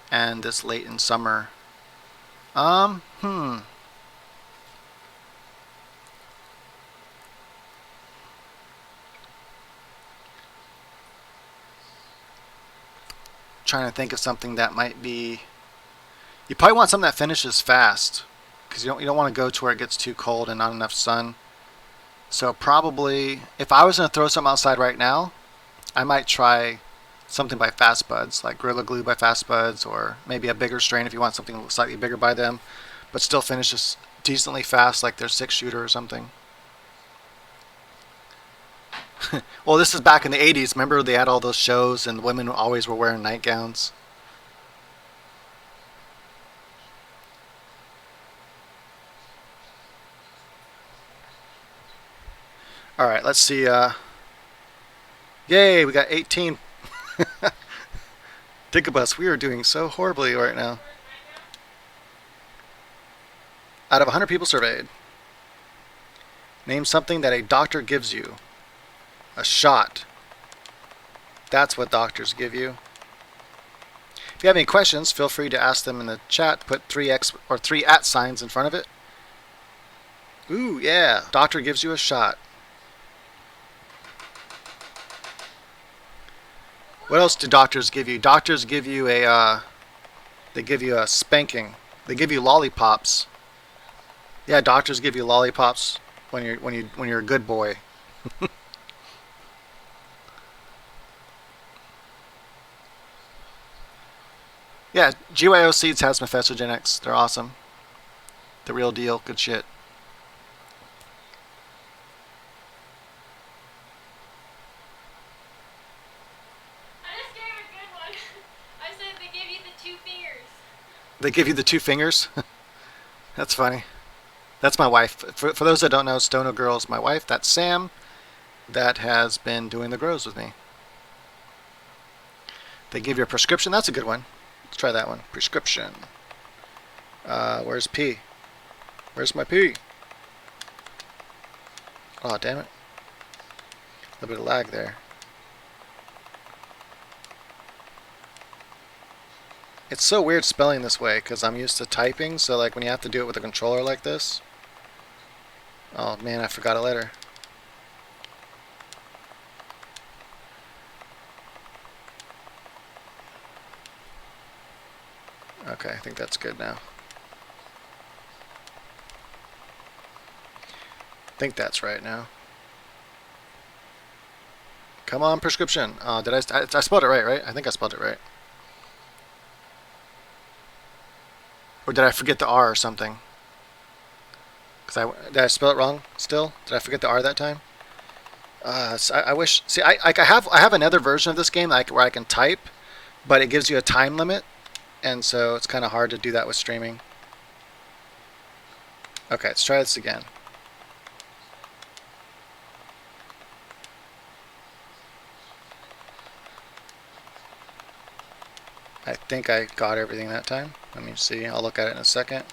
and this late in summer? Hmm. Trying to think of something that might be. You probably want something that finishes fast because you don't want to go to where it gets too cold and not enough sun. So probably, if I was going to throw something outside right now, I might try something by Fast Buds, like Gorilla Glue by Fast Buds, or maybe a bigger strain if you want something slightly bigger by them, but still finishes decently fast, like their 6-shooter or something. Well, this is back in the 80s. Remember they had all those shows and women always were wearing nightgowns? All right, let's see. Yay, we got 18. Digabus, we are doing so horribly right now. Out of 100 people surveyed, name something that a doctor gives you. A shot. That's what doctors give you. If you have any questions, feel free to ask them in the chat. Put 3x or 3 at signs in front of it. Ooh, yeah. Doctor gives you a shot. What else do doctors give you? Doctors give you they give you a spanking. They give you lollipops. Yeah, doctors give you lollipops when you're a good boy. Yeah, GYO Seeds has Mephestogenics. They're awesome. The real deal. Good shit. I just gave a good one. They give you the two fingers. That's funny. That's my wife. For those that don't know, Stono Girl's my wife. That's Sam. That has been doing the grows with me. They give you a prescription. That's a good one. Let's try that one. Prescription. Where's P? Where's my P? Oh, damn it. A little bit of lag there. It's so weird spelling this way because I'm used to typing, so like when you have to do it with a controller like this. Oh man, I forgot a letter. Okay, I think that's good now. I think that's right now. Come on, prescription. Did I spelled it right? I think I spelled it right. Or did I forget the R or something? Did I spell it wrong still? Did I forget the R that time? So I wish. See, I have another version of this game where I can type, but it gives you a time limit, and so it's kind of hard to do that with streaming. Okay, let's try this again. I think I got everything that time. Let me see. I'll look at it in a second.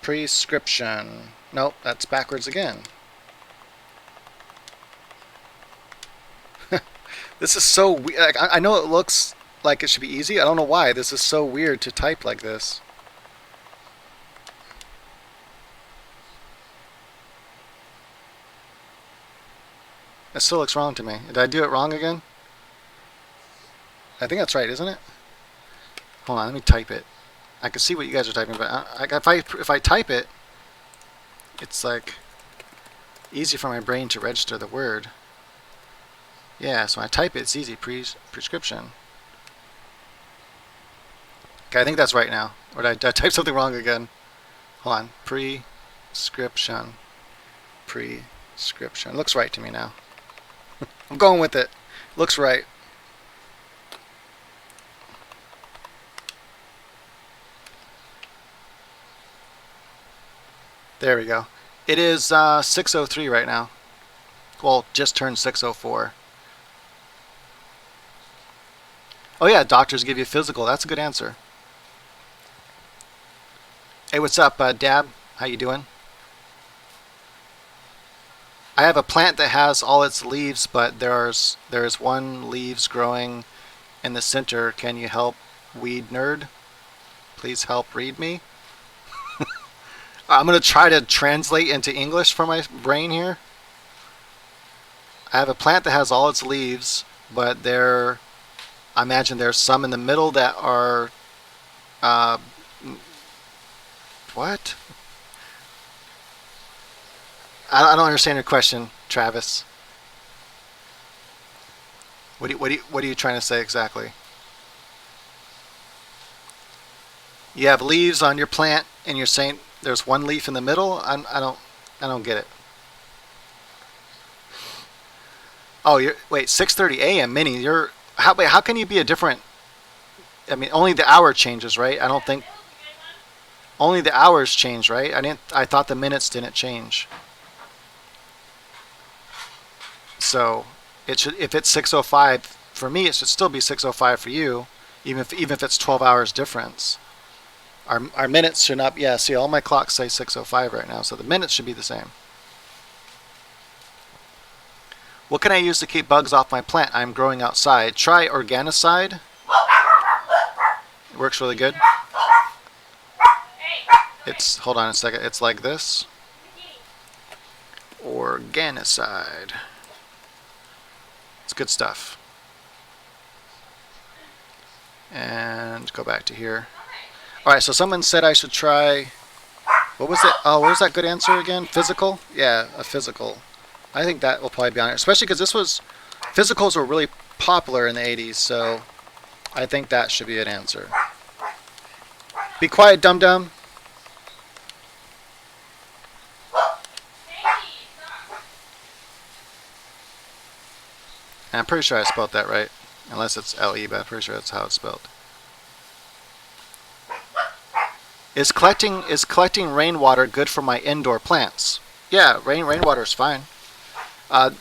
Prescription. Nope, that's backwards again. This is so weird. Like, I know it looks like it should be easy. I don't know why. This is so weird to type like this. It still looks wrong to me. Did I do it wrong again? I think that's right, isn't it? Hold on, let me type it. I can see what you guys are typing, but if I type it, it's like easy for my brain to register the word. Yeah, so when I type it, it's easy. Prescription. Okay, I think that's right now. Or did I type something wrong again? Hold on. Prescription. Prescription. Looks right to me now. I'm going with it. Looks right. There we go. It is 6:03 right now. Well, just turned 6:04. Oh yeah, doctors give you physical. That's a good answer. Hey, what's up, Dab? How you doing? I have a plant that has all its leaves, but there's one leaves growing in the center. Can you help, weed nerd? Please help read me. I'm going to try to translate into English for my brain here. I have a plant that has all its leaves, but I imagine there's some in the middle that are, what? I don't understand your question, Travis. What are you trying to say exactly? You have leaves on your plant, and you're saying there's one leaf in the middle. I don't get it. Oh, wait, 6:30 a.m. Minnie. How can you be a different? I mean, only the hour changes, right? I don't think only the hours change, right? I thought the minutes didn't change. So if it's 6:05 for me, it should still be 6:05 for you, even if it's 12 hours difference. Our minutes should not. Yeah, see, all my clocks say 6:05 right now, so the minutes should be the same. What can I use to keep bugs off my plant? I'm growing outside. Try organicide. It works really good. Hold on a second. It's like this. Organicide. It's good stuff. And go back to here. All right, so someone said I should try. What was it? Oh, what was that good answer again? Physical? Yeah, a physical. I think that will probably be on it, especially because physicals were really popular in the 80s, so I think that should be an answer. Be quiet, dum-dum. And I'm pretty sure I spelled that right, unless it's L-E, but I'm pretty sure that's how it's spelled. Is collecting rainwater good for my indoor plants? Yeah, rainwater is fine. Uh,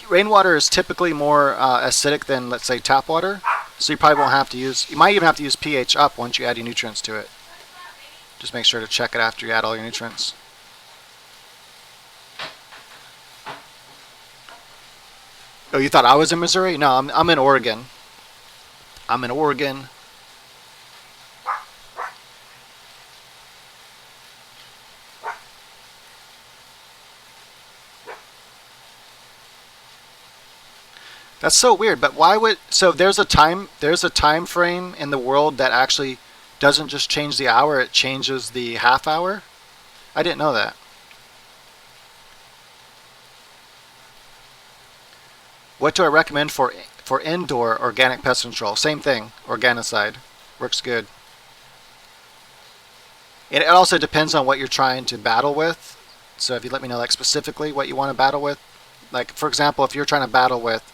Rainwater is typically more acidic than, let's say, tap water, so you probably won't have to use. You might even have to use pH up once you add your nutrients to it. Just make sure to check it after you add all your nutrients. Oh, you thought I was in Missouri? No, I'm in Oregon. I'm in Oregon. That's so weird. But why would so there's a time frame in the world that actually doesn't just change the hour, it changes the half hour? I didn't know that. What do I recommend for indoor organic pest control? Same thing, organicide. Works good. It also depends on what you're trying to battle with. So if you let me know like specifically what you want to battle with, like for example, if you're trying to battle with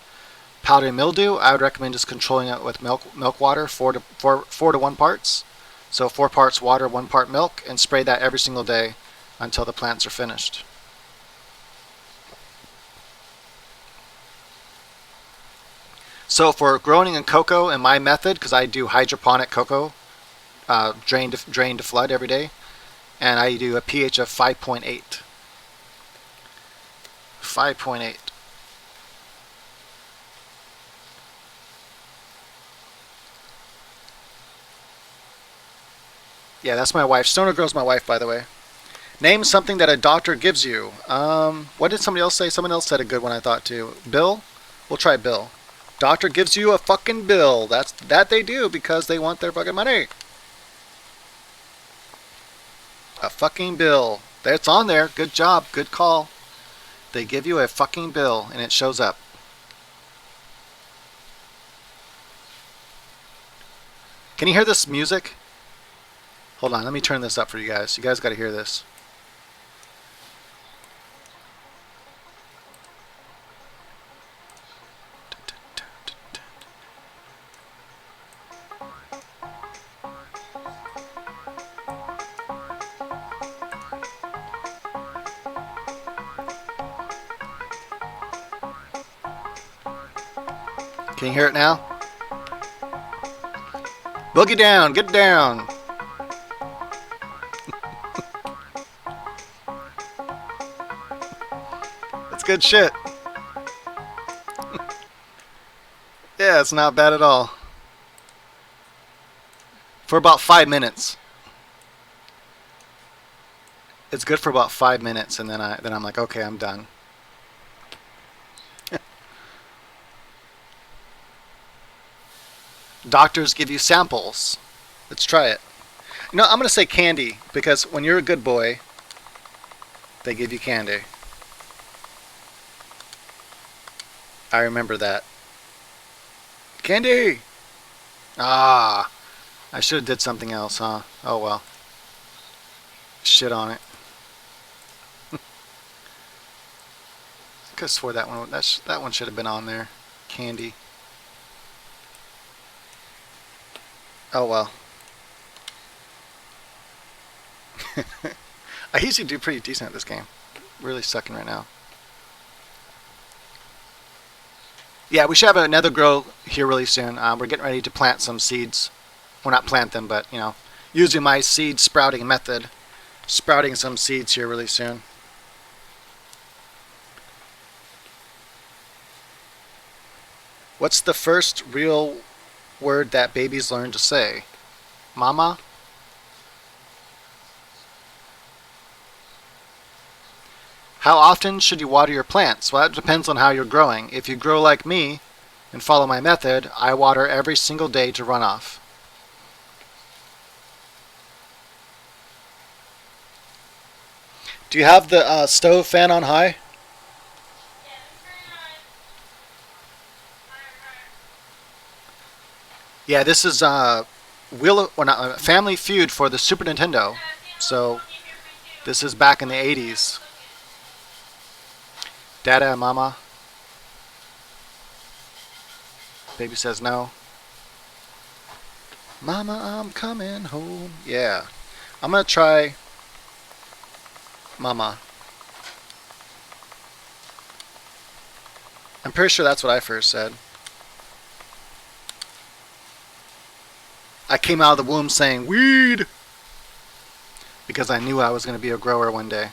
powdery mildew, I would recommend just controlling it with milk water, 4 to 1 parts. So 4 parts water, 1 part milk, and spray that every single day until the plants are finished. So for growing in cocoa in my method, because I do hydroponic cocoa, drain to flood every day, and I do a pH of 5.8. 5.8. Yeah, that's my wife. Stoner Girl's my wife, by the way. Name something that a doctor gives you. What did somebody else say? Someone else said a good one, I thought too. Bill? We'll try Bill. Doctor gives you a fucking bill. That they do because they want their fucking money. A fucking bill. It's on there. Good job. Good call. They give you a fucking bill and it shows up. Can you hear this music? Hold on, let me turn this up for you guys. You guys got to hear this. Can you hear it now? Boogie down, get down. It's good shit. Yeah, it's not bad at all. For about 5 minutes. It's good for about 5 minutes, and then I'm like, okay, I'm done. Doctors give you samples. Let's try it. I'm gonna say candy because when you're a good boy, they give you candy. I remember that. Candy! Ah, I should have did something else, huh? Oh well. Shit on it. Could have swore that one should have been on there. Candy. Oh well. I usually do pretty decent at this game. Really sucking right now. Yeah, we should have another grow here really soon. We're getting ready to plant some seeds. Well, not plant them, but using my seed sprouting method, sprouting some seeds here really soon. What's the first real word that babies learn to say? Mama? How often should you water your plants? Well, that depends on how you're growing. If you grow like me and follow my method, I water every single day to runoff. Do you have the stove fan on high? Yeah, this is Family Feud for the Super Nintendo. So this is back in the 80s. Dada, mama. Baby says no. Mama, I'm coming home. Yeah. I'm going to try Mama. I'm pretty sure that's what I first said. I came out of the womb saying weed because I knew I was going to be a grower one day.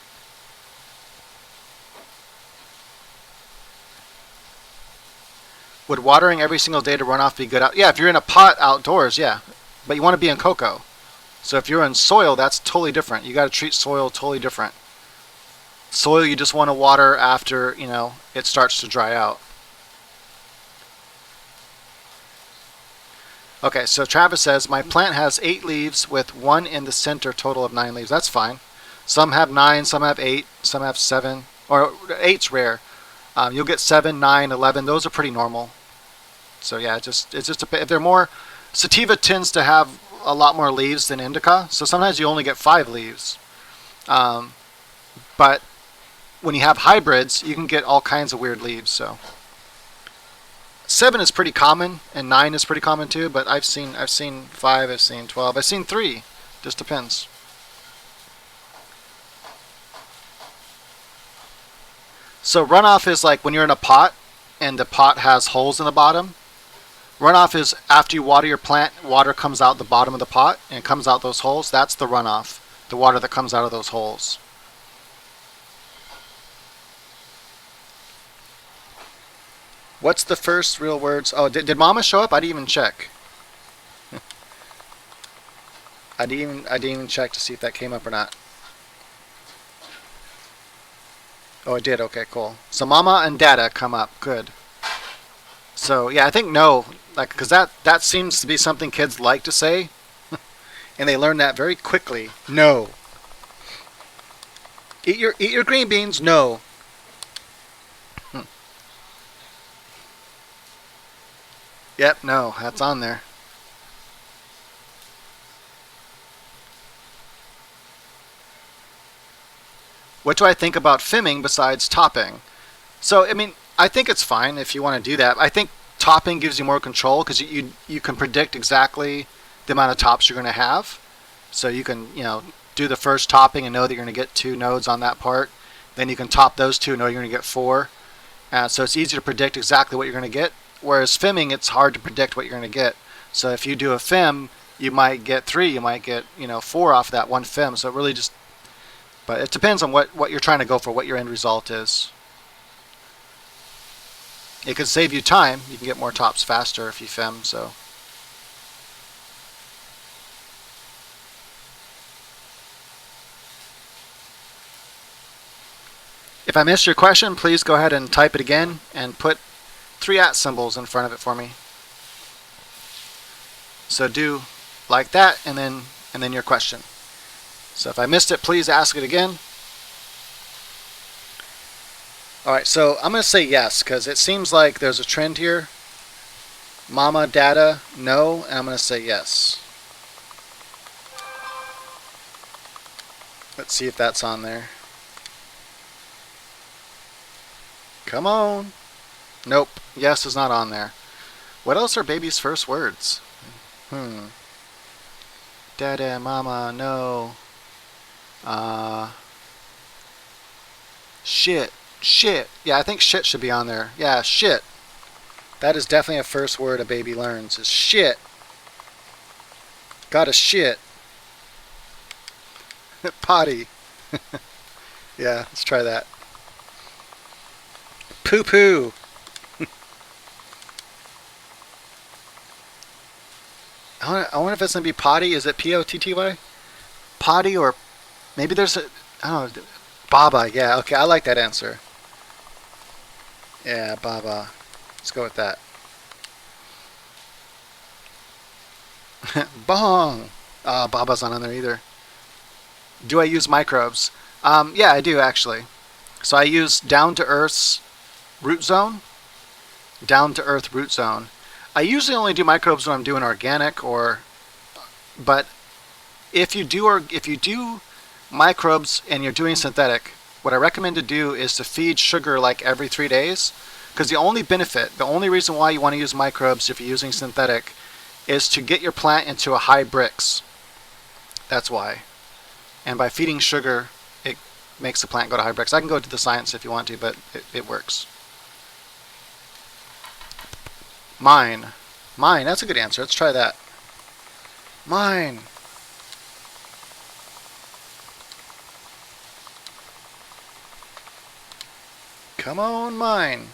Would watering every single day to runoff be good out? Yeah, if you're in a pot outdoors, yeah. But you want to be in coco. So if you're in soil, that's totally different. You got to treat soil totally different. Soil you just want to water after, it starts to dry out. Okay, so Travis says, my plant has 8 leaves with 1 in the center, total of 9 leaves. That's fine. Some have 9, some have 8, some have 7. Or 8's rare. You'll get 7, 9, 11. Those are pretty normal. So yeah, it's just if they're more, sativa tends to have a lot more leaves than indica. So sometimes you only get 5 leaves. But when you have hybrids, you can get all kinds of weird leaves. So 7 is pretty common, and 9 is pretty common too. But I've seen 5, I've seen 12, I've seen 3. Just depends. So runoff is like when you're in a pot and the pot has holes in the bottom. Runoff is after you water your plant, water comes out the bottom of the pot and comes out those holes. That's the runoff, the water that comes out of those holes. What's the first real words? Oh, did Mama show up? I didn't even check. I didn't even check to see if that came up or not. Oh, it did. Okay, cool. So Mama and Dada come up. Good. So yeah, I think no, because that seems to be something kids like to say, and they learn that very quickly. No. Eat your green beans. No. Yep. No, that's on there. What do I think about fimming besides topping? So, I mean, I think it's fine if you want to do that. I think topping gives you more control because you can predict exactly the amount of tops you're going to have. So you can, do the first topping and know that you're going to get 2 nodes on that part. Then you can top those 2 and know you're going to get 4. So it's easy to predict exactly what you're going to get. Whereas fimming, it's hard to predict what you're going to get. So if you do a fim, you might get 3, you might get 4 off that one fim. So it really just, but it depends on what you're trying to go for, what your end result is. It could save you time. You can get more tops faster if you fem. So. If I missed your question, please go ahead and type it again and put 3 @ symbols in front of it for me. So do like that and then your question. So if I missed it, please ask it again. Alright, so I'm going to say yes because it seems like there's a trend here. Mama, Dada, no, and I'm going to say yes. Let's see if that's on there. Come on. Nope. Yes is not on there. What else are baby's first words? Dada, mama, no. Shit. Shit. Yeah, I think shit should be on there. Yeah, shit. That is definitely a first word a baby learns is shit. Gotta shit. Potty. Yeah, let's try that. Poo poo. I wonder if it's going to be potty. Is it Potty? Potty, or maybe there's a, I don't know, Baba. Yeah, okay, I like that answer. Yeah, Baba. Let's go with that. Bong. Baba's not on there either. Do I use microbes? Yeah, I do actually. So I use Down to Earth's root zone. Down to Earth root zone. I usually only do microbes when I'm doing organic, but if you do microbes and you're doing synthetic, what I recommend to do is to feed sugar like every 3 days, because the only reason why you want to use microbes if you're using synthetic is to get your plant into a high Brix. That's why. And by feeding sugar, it makes the plant go to high Brix. I can go to the science if you want to, but it works. Mine. Mine, that's a good answer. Let's try that. Mine. Come on, mine.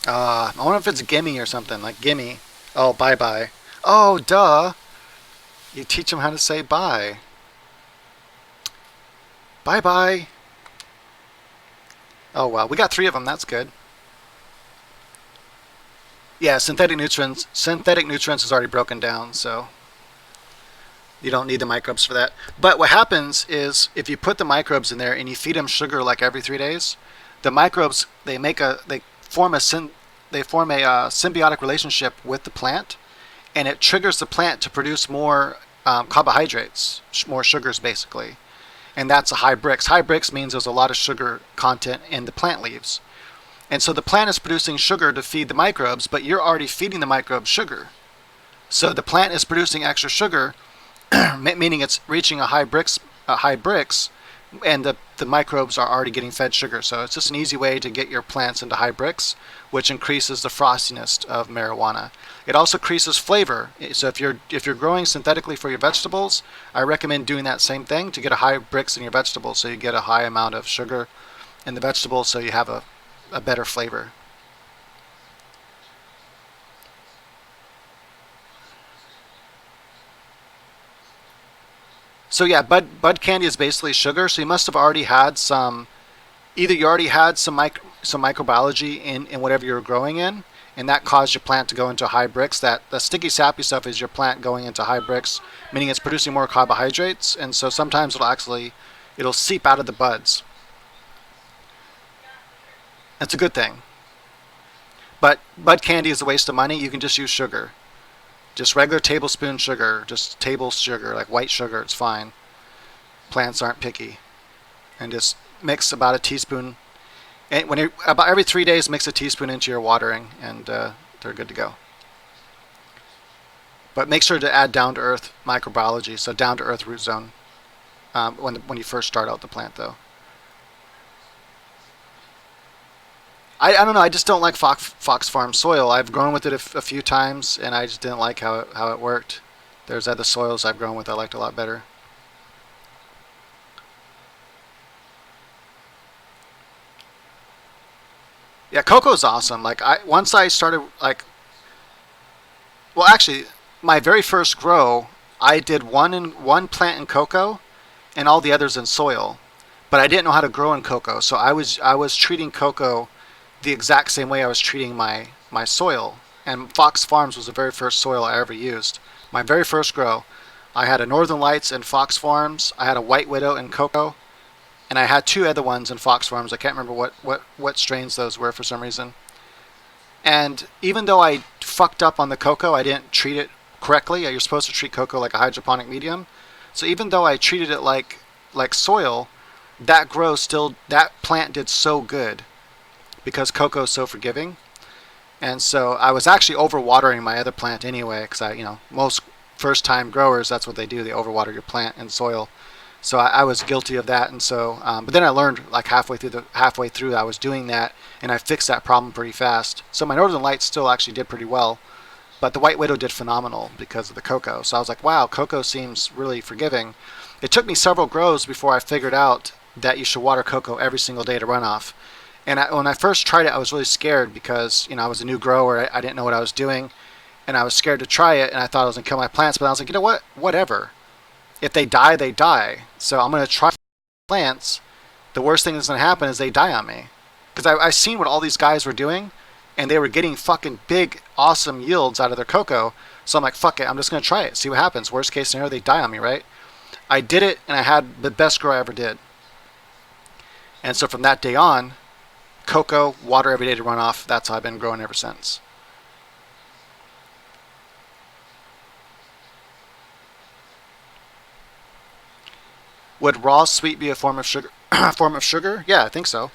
I wonder if it's gimme or something, like gimme. Oh, bye-bye. Oh, duh. You teach them how to say bye. Bye-bye. Oh, well, we got 3 of them. That's good. Yeah, synthetic nutrients. Synthetic nutrients is already broken down, so you don't need the microbes for that. But what happens is if you put the microbes in there and you feed them sugar like every 3 days, the microbes they form a symbiotic relationship with the plant, and it triggers the plant to produce more carbohydrates, more sugars basically, and that's a high Brix. High Brix means there's a lot of sugar content in the plant leaves, and so the plant is producing sugar to feed the microbes, but you're already feeding the microbes sugar, so the plant is producing extra sugar, meaning it's reaching a high Brix, and the microbes are already getting fed sugar. So it's just an easy way to get your plants into high Brix, which increases the frostiness of marijuana. It also increases flavor. So if you're growing synthetically for your vegetables, I recommend doing that same thing to get a high Brix in your vegetables, so you get a high amount of sugar in the vegetables, so you have a better flavor. So yeah, bud candy is basically sugar. So you must have already had some. Either you already had some microbiology in whatever you were growing in, and that caused your plant to go into high Brix. That the sticky sappy stuff is your plant going into high Brix, meaning it's producing more carbohydrates, and so sometimes it'll seep out of the buds. That's a good thing. But bud candy is a waste of money. You can just use sugar, just regular tablespoon sugar, just table sugar, like white sugar. It's fine. Plants aren't picky, and just mix about a teaspoon. And about every 3 days, mix a teaspoon into your watering, and they're good to go. But make sure to add down to earth microbiology, so down to earth root zone when you first start out the plant, though. I don't know. I just don't like Fox Farm soil. I've grown with it a few times, and I just didn't like how it worked. There's other soils I've grown with I liked a lot better. Yeah, cocoa's awesome. Like once I started well, actually, my very first grow, I did one plant in cocoa, and all the others in soil. But I didn't know how to grow in cocoa, so I was treating cocoa the exact same way I was treating my soil. And Fox Farms was the very first soil I ever used. My very first grow, I had a Northern Lights in Fox Farms. I had a White Widow in cocoa, and I had 2 other ones in Fox Farms. I can't remember what strains those were for some reason. And even though I fucked up on the cocoa, I didn't treat it correctly. You're supposed to treat cocoa like a hydroponic medium. So even though I treated it like soil, that plant did so good because cocoa is so forgiving. And so I was actually overwatering my other plant anyway, because most first-time growers, that's what they do. They overwater your plant and soil. So I was guilty of that, and so but then I learned like halfway through I was doing that, and I fixed that problem pretty fast. So my Northern Lights still actually did pretty well, but the White Widow did phenomenal because of the cocoa. So I was like, wow, cocoa seems really forgiving. It took me several grows before I figured out that you should water cocoa every single day to runoff. And when I first tried it, I was really scared because I was a new grower. I didn't know what I was doing, and I was scared to try it, and I thought I was gonna kill my plants. But I was like, you know what? Whatever. If they die, they die. So I'm gonna try plants. The worst thing that's gonna happen is they die on me, because I seen what all these guys were doing, and they were getting fucking big, awesome yields out of their cocoa. So I'm like, fuck it. I'm just gonna try it. See what happens. Worst case scenario, they die on me, right? I did it, and I had the best grow I ever did. And so from that day on, cocoa, water every day to run off. That's how I've been growing ever since. Would raw sweet be a form of sugar? Form of sugar? Yeah, I think so.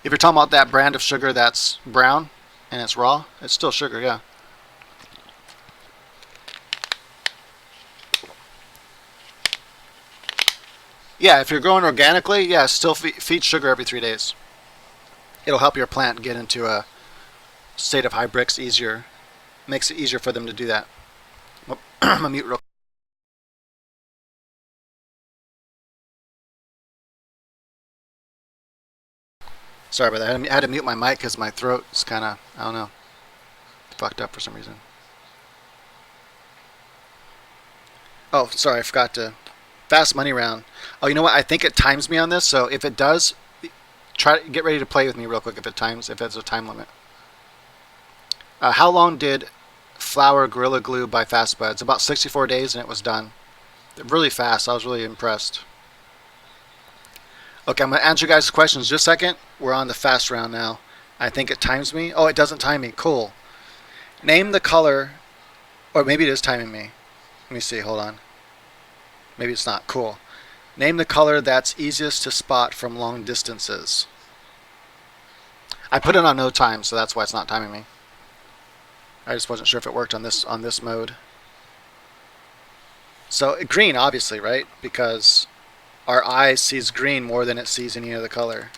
If you're talking about that brand of sugar that's brown and it's raw, it's still sugar, yeah. Yeah, if you're growing organically, yeah, still feed sugar every 3 days. It'll help your plant get into a state of high Brix easier. Makes it easier for them to do that. I'm gonna mute real. Sorry about that. I had to mute my mic because my throat is kind of, I don't know, fucked up for some reason. Oh, sorry, I forgot to. Fast money round. Oh, you know what? I think it times me on this. So if it does, try to get ready to play with me real quick. If there's a time limit. How long did Flower Gorilla Glue by Fast Buds? About 64 days, and it was done. Really fast. I was really impressed. Okay, I'm gonna answer you guys' questions just a second. We're on the fast round now. I think it times me. Oh, it doesn't time me. Cool. Name the color, or maybe it is timing me. Let me see. Hold on. Maybe it's not. Cool. Name the color that's easiest to spot from long distances. I put it on no time, so that's why it's not timing me. I just wasn't sure if it worked on this mode. So green, obviously, right? Because our eye sees green more than it sees any other color.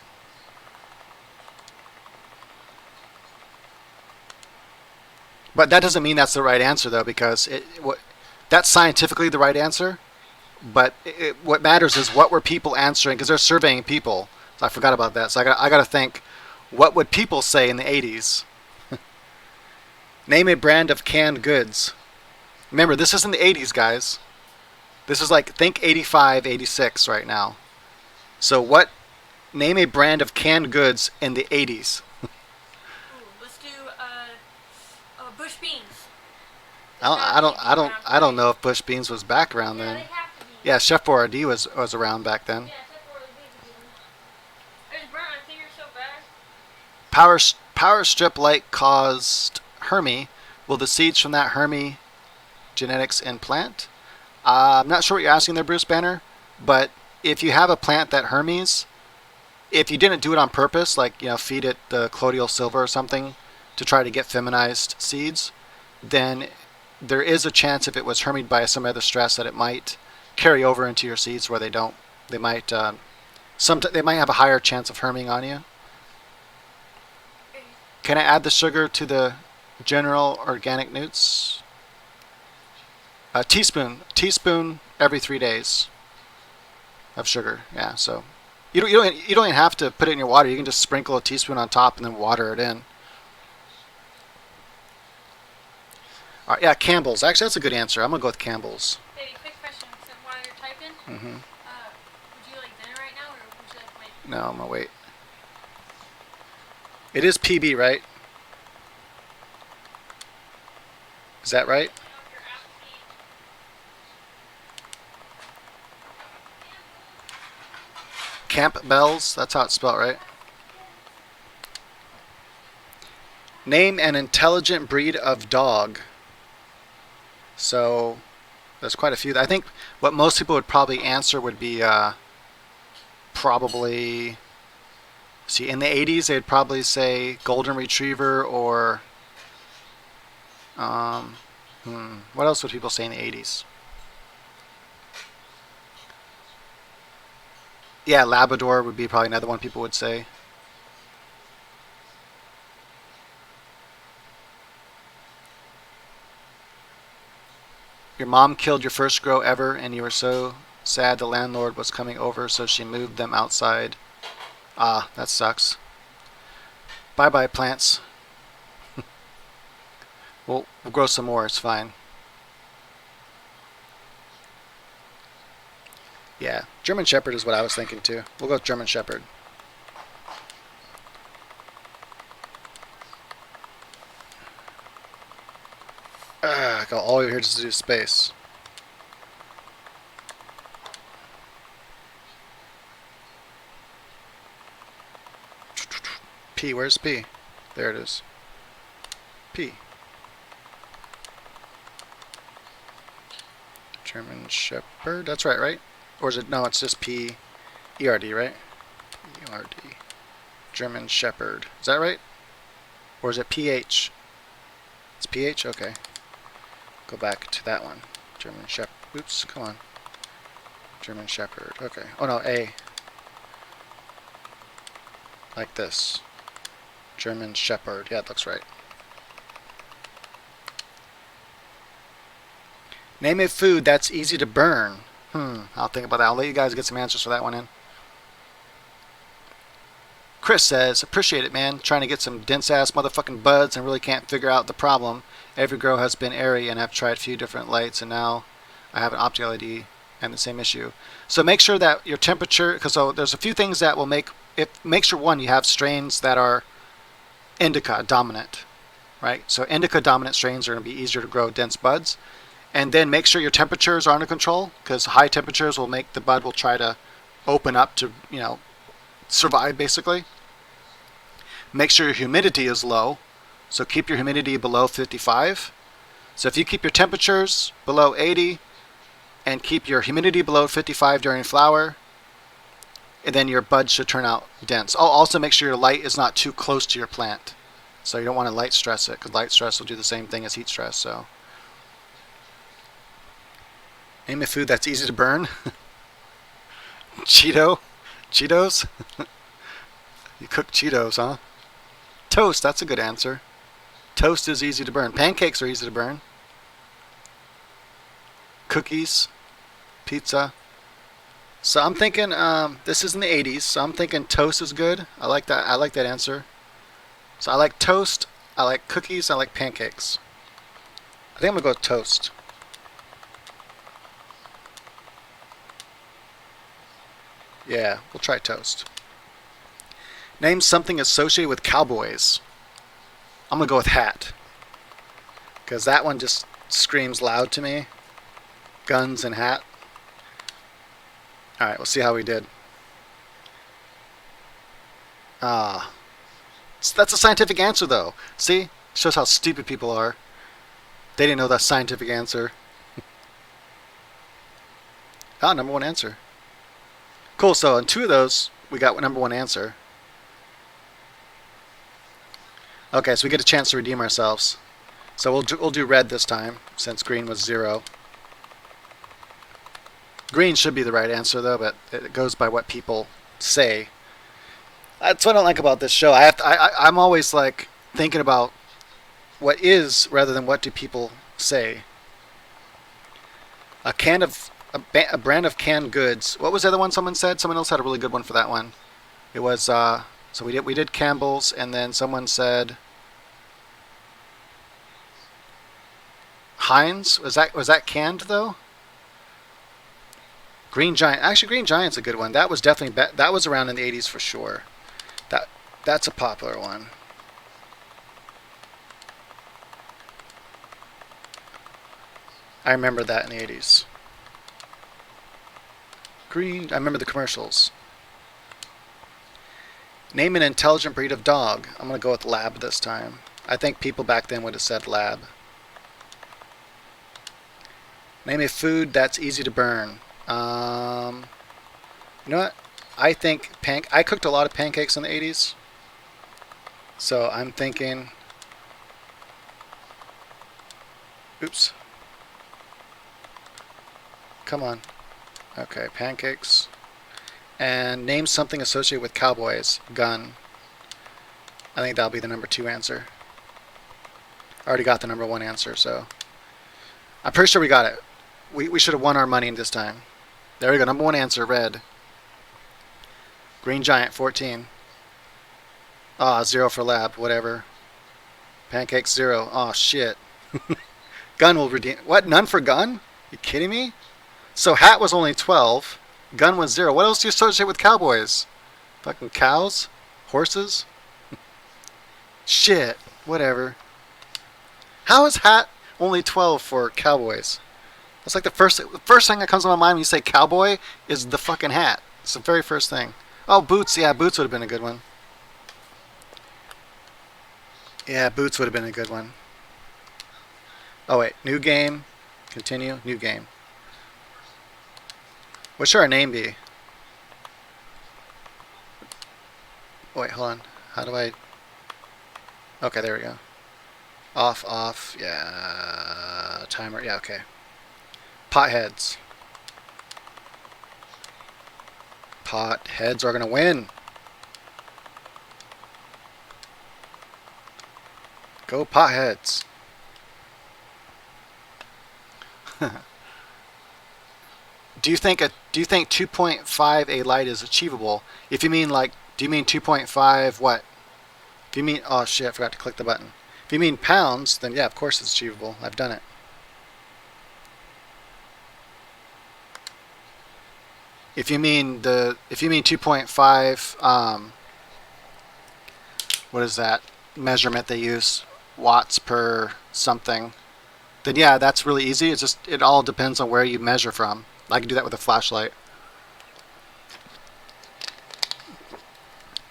But that doesn't mean that's the right answer, though, because that's scientifically the right answer. But what matters is what were people answering, because they're surveying people. So I forgot about that. So I got to think, what would people say in the 80s? Name a brand of canned goods. Remember, this isn't the 80s, guys. This is like, think 85, 86 right now. So name a brand of canned goods in the 80s. Ooh, let's do bush beans. I don't know if Bush Beans was back around Yeah, then. they have to be. Yeah, Chef Boyardee was around back then. Yeah, except for the baby. I just burnt my finger so bad. Power strip light caused Hermy. Will the seeds from that Hermy genetics implant? I'm not sure what you're asking there, Bruce Banner, but if you have a plant that Hermes, if you didn't do it on purpose, like feed it the colloidal silver or something to try to get feminized seeds, then there is a chance if it was hermied by some other stress that it might carry over into your seeds where they might they might have a higher chance of herming on you. Can I add the sugar to the general organic newts? A teaspoon every 3 days of sugar. Yeah, so you don't even have to put it in your water. You can just sprinkle a teaspoon on top and then water it in. All right, yeah, Campbell's. Actually, that's a good answer. I'm gonna go with Campbell's. Hey, quick question. So while you're typing, Mm-hmm. would you like dinner right now, or would you like to wait? No, I'm gonna wait. It is PB, right? Is that right? Campbell's. That's how it's spelled, right? Name an intelligent breed of dog. So there's quite a few. I think what most people would probably answer would be probably, see, in the 80s they'd probably say golden retriever or what else would people say in the 80s? Yeah, Labrador would be probably another one people would say. Your mom killed your first grow ever, and you were so sad the landlord was coming over, so she moved them outside. Ah, that sucks. Bye-bye, plants. We'll grow some more, it's fine. Yeah, German Shepherd is what I was thinking too. We'll go with German Shepherd. I got all over here just to do space. P, where's P? There it is. P. German Shepherd, that's right? Or is it, no, it's just P, ERD, right? ERD. German Shepherd. Is that right? Or is it PH? It's PH? Okay. Go back to that one. German Shepherd. Oops, come on. German Shepherd. Okay. Oh no, A. Like this. German Shepherd. Yeah, it looks right. Name a food that's easy to burn. I'll think about that. I'll let you guys get some answers for that one in. Chris says, appreciate it, man. Trying to get some dense ass motherfucking buds and really can't figure out the problem. Every grow has been airy and I've tried a few different lights and now I have an optical LED and the same issue. So make sure that your temperature, because there's a few things that will make sure one, you have strains that are indica dominant, right? So indica dominant strains are going to be easier to grow dense buds. And then make sure your temperatures are under control, because high temperatures will make the bud will try to open up to, survive basically. Make sure your humidity is low. So keep your humidity below 55. So if you keep your temperatures below 80 and keep your humidity below 55 during flower, and then your bud should turn out dense. Oh, also make sure your light is not too close to your plant. So you don't want to light stress it, because light stress will do the same thing as heat stress. So name a food that's easy to burn. Cheetos? You cook Cheetos, huh? Toast, that's a good answer. Toast is easy to burn. Pancakes are easy to burn. Cookies, pizza. So I'm thinking, this is in the 80s, so I'm thinking toast is good. I like that. I like that answer. So I like toast, I like cookies, I like pancakes. I think I'm going to go with toast. Yeah, we'll try toast. Name something associated with cowboys. I'm going to go with hat, because that one just screams loud to me. Guns and hat. Alright, we'll see how we did. That's a scientific answer, though. See? Shows how stupid people are. They didn't know that scientific answer. Number one answer. Cool, so in two of those, we got number one answer. Okay, so we get a chance to redeem ourselves. So we'll do red this time, since green was 0. Green should be the right answer, though, but it goes by what people say. That's what I don't like about this show. I'm always like thinking about what is rather than what do people say. A brand of canned goods. What was the other one someone said? Someone else had a really good one for that one. It was so we did Campbell's, and then someone said Heinz. Was that canned though? Green Giant. Actually, Green Giant's a good one. That was definitely that was around in the 80s for sure. That's a popular one. I remember that in the 80s. Green. I remember the commercials. Name an intelligent breed of dog. I'm going to go with lab this time. I think people back then would have said lab. Name a food that's easy to burn. You know what? I think I cooked a lot of pancakes in the 80s. So I'm thinking... Oops. Come on. Okay, pancakes. And name something associated with cowboys. Gun. I think that'll be the number 2 answer. I already got the number 1 answer, so... I'm pretty sure we got it. We should have won our money this time. There we go, number 1 answer, red. Green Giant, 14. 0 for lab, whatever. Pancakes, 0. Oh, shit. Gun will redeem... What, none for gun? You kidding me? So hat was only 12. Gun was 0. What else do you associate with cowboys? Fucking cows? Horses? Shit. Whatever. How is hat only 12 for cowboys? That's like the first thing that comes to my mind when you say cowboy is the fucking hat. It's the very first thing. Oh, boots. Yeah, boots would have been a good one. Yeah, boots would have been a good one. Oh, wait. New game. Continue. New game. What should our name be? Oh, wait, hold on. How do I... Okay, there we go. Off. Yeah. Timer. Yeah, okay. Potheads. Pot heads are going to win. Go pot heads. Do you think 2.5 a light is achievable? If you mean like, do you mean 2.5 what? If you mean, oh shit, I forgot to click the button. If you mean pounds, then yeah, of course it's achievable. I've done it. If you mean 2.5, what is that measurement they use? Watts per something. Then yeah, that's really easy. It all depends on where you measure from. I can do that with a flashlight.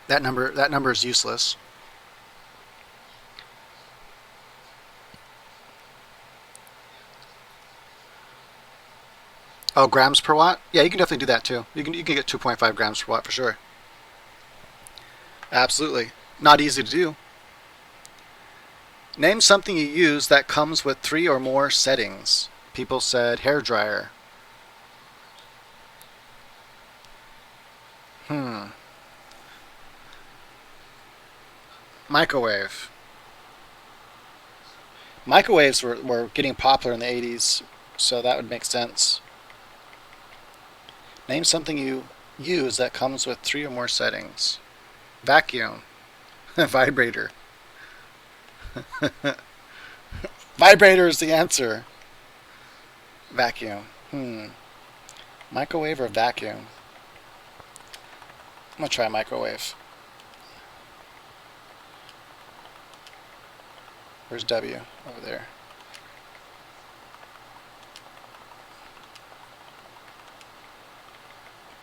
That number is useless. Oh, grams per watt? Yeah, you can definitely do that too. You can get 2.5 grams per watt for sure. Absolutely. Not easy to do. Name something you use that comes with 3 or more settings. People said hair dryer. Microwave. Microwaves were getting popular in the 80s, so that would make sense. Name something you use that comes with 3 or more settings. Vacuum. Vibrator. Vibrator is the answer. Vacuum. Microwave or vacuum? I'm going to try microwave. Where's W? Over there.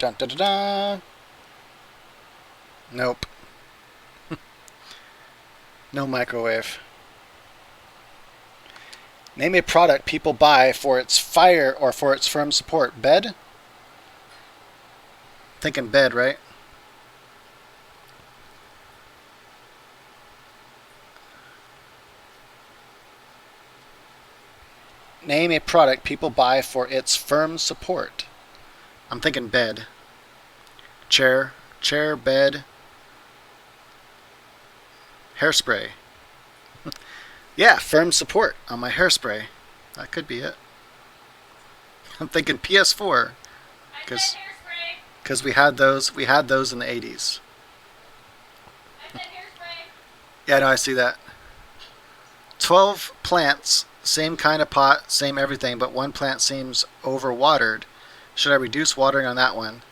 Dun dun dun dun. Nope. No microwave. Name a product people buy for its fire or for its firm support. Bed? Thinking bed, right? Name a product people buy for its firm support. I'm thinking bed. Chair, bed. Hairspray. Yeah, firm support on my hairspray. That could be it. I'm thinking PS4 because we had those in the 80s. I said hairspray. Yeah, no, I see that. 12 plants, same kind of pot, same everything, but one plant seems overwatered. Should I reduce watering on that one?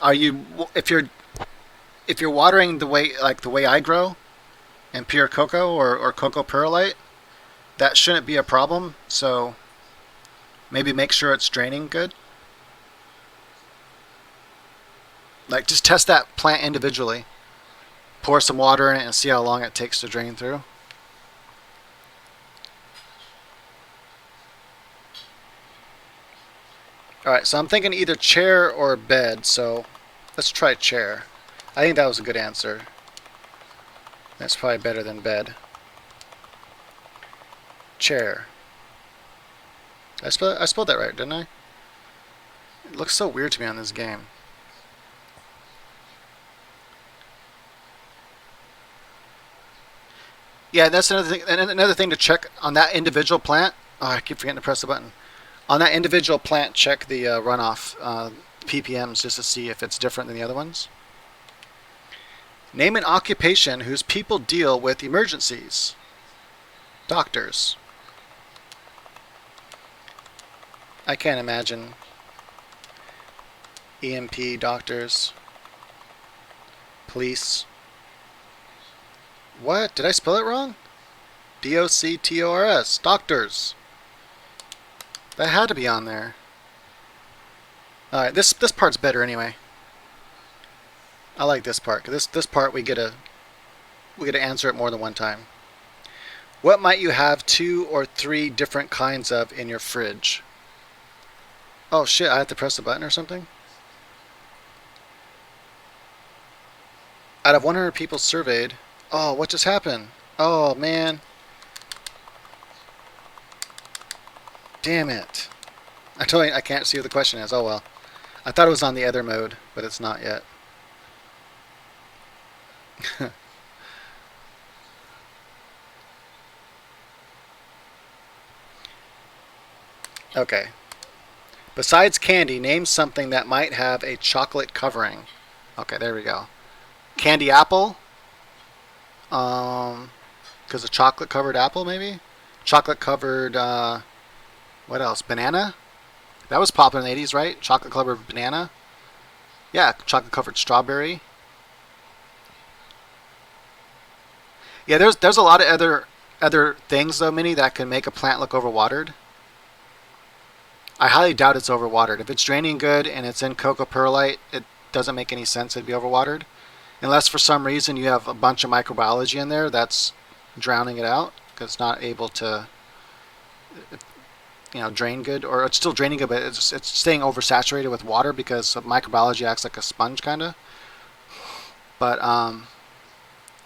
Are you if you're watering the way I grow, and pure coco or coco perlite, that shouldn't be a problem. So maybe make sure it's draining good. Like just test that plant individually. Pour some water in it and see how long it takes to drain through. Alright, so I'm thinking either chair or bed, so let's try chair. I think that was a good answer. That's probably better than bed. Chair. I spelled that right, didn't I? It looks so weird to me on this game. Yeah, that's another thing. Another thing to check on that individual plant. Oh, I keep forgetting to press the button. On that individual plant, check the runoff ppms just to see if it's different than the other ones. Name an occupation whose people deal with emergencies. Doctors. I can't imagine. EMP, doctors. Police. What? Did I spell it wrong? DOCTORS. Doctors. That had to be on there. Alright, this part's better anyway. I like this part, because this part we get to answer it more than one time. What might you have 2 or 3 different kinds of in your fridge? Oh shit, I have to press the button or something? Out of 100 people surveyed, oh, what just happened? Oh man. Damn it. I can't see what the question is. Oh well. I thought it was on the other mode, but it's not yet. Okay. Besides candy, name something that might have a chocolate covering. Okay, there we go. Candy apple. Because a chocolate covered apple, maybe. Chocolate covered. What else? Banana. That was popular in the 80s, right? Chocolate covered banana. Yeah, chocolate covered strawberry. Yeah, there's a lot of other things though, Minnie, that can make a plant look overwatered. I highly doubt it's overwatered. If it's draining good and it's in coco perlite, it doesn't make any sense it'd be overwatered. Unless for some reason you have a bunch of microbiology in there that's drowning it out because it's not able to, drain good, or it's still draining good, but it's staying oversaturated with water because microbiology acts like a sponge kind of. But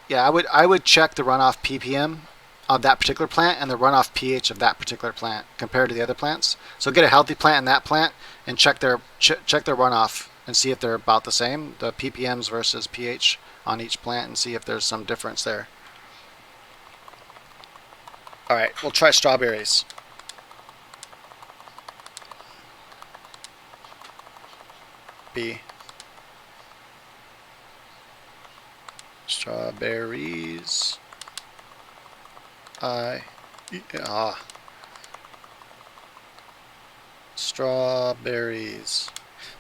yeah, I would check the runoff ppm of that particular plant and the runoff pH of that particular plant compared to the other plants. So get a healthy plant in that plant and check their runoff and see if they're about the same, the ppms versus pH on each plant, and see if there's some difference there. All right, we'll try strawberries. B. Strawberries. I. Ah. Strawberries.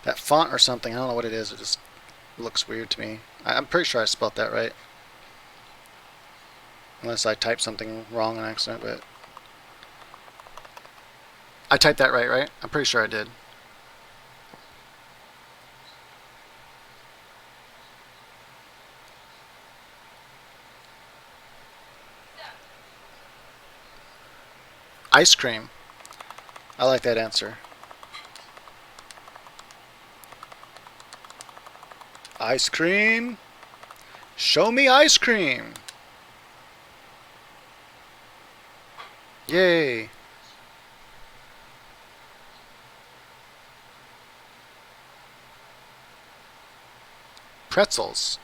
That font or something, I don't know what it is. It just looks weird to me. I'm pretty sure I spelled that right. Unless I typed something wrong on accident, but I typed that right? I'm pretty sure I did. Ice cream. I like that answer. Ice cream. Show me ice cream. Yay. Pretzels.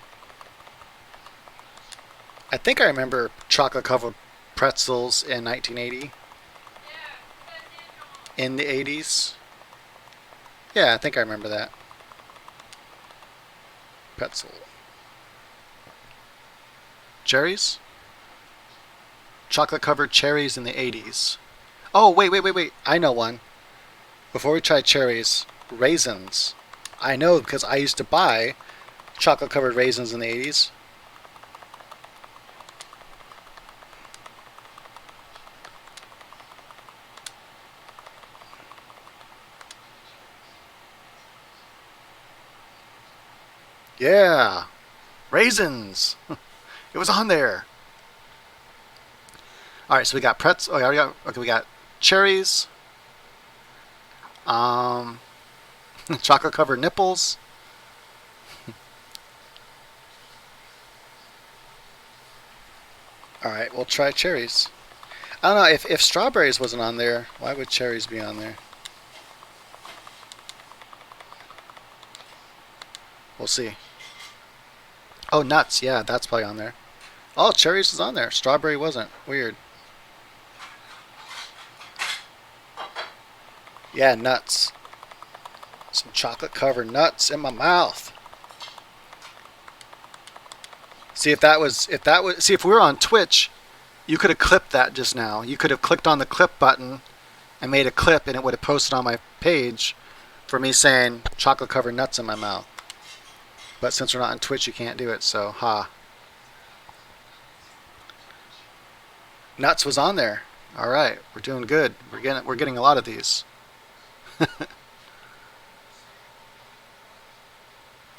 I think I remember chocolate covered pretzels in 1980. In the 80s. Yeah, I think I remember that. Pretzel. Cherries? Chocolate covered cherries in the 80s. Oh, wait. I know one. Before we try cherries, raisins. I know because I used to buy chocolate covered raisins in the 80s. Yeah, raisins. It was on there. All right, so we got pretz. Oh, yeah, okay, we got cherries. Um, chocolate covered nipples. All right, we'll try cherries. I don't know if strawberries wasn't on there. Why would cherries be on there? We'll see. Oh, nuts. Yeah, that's probably on there. Oh, cherries is on there. Strawberry wasn't. Weird. Yeah, nuts. Some chocolate covered nuts in my mouth. See if we were on Twitch, you could have clipped that just now. You could have clicked on the clip button and made a clip, and it would have posted on my page for me saying chocolate covered nuts in my mouth. But since we're not on Twitch, you can't do it, so ha. Nuts was on there. All right, we're doing good. We're getting a lot of these.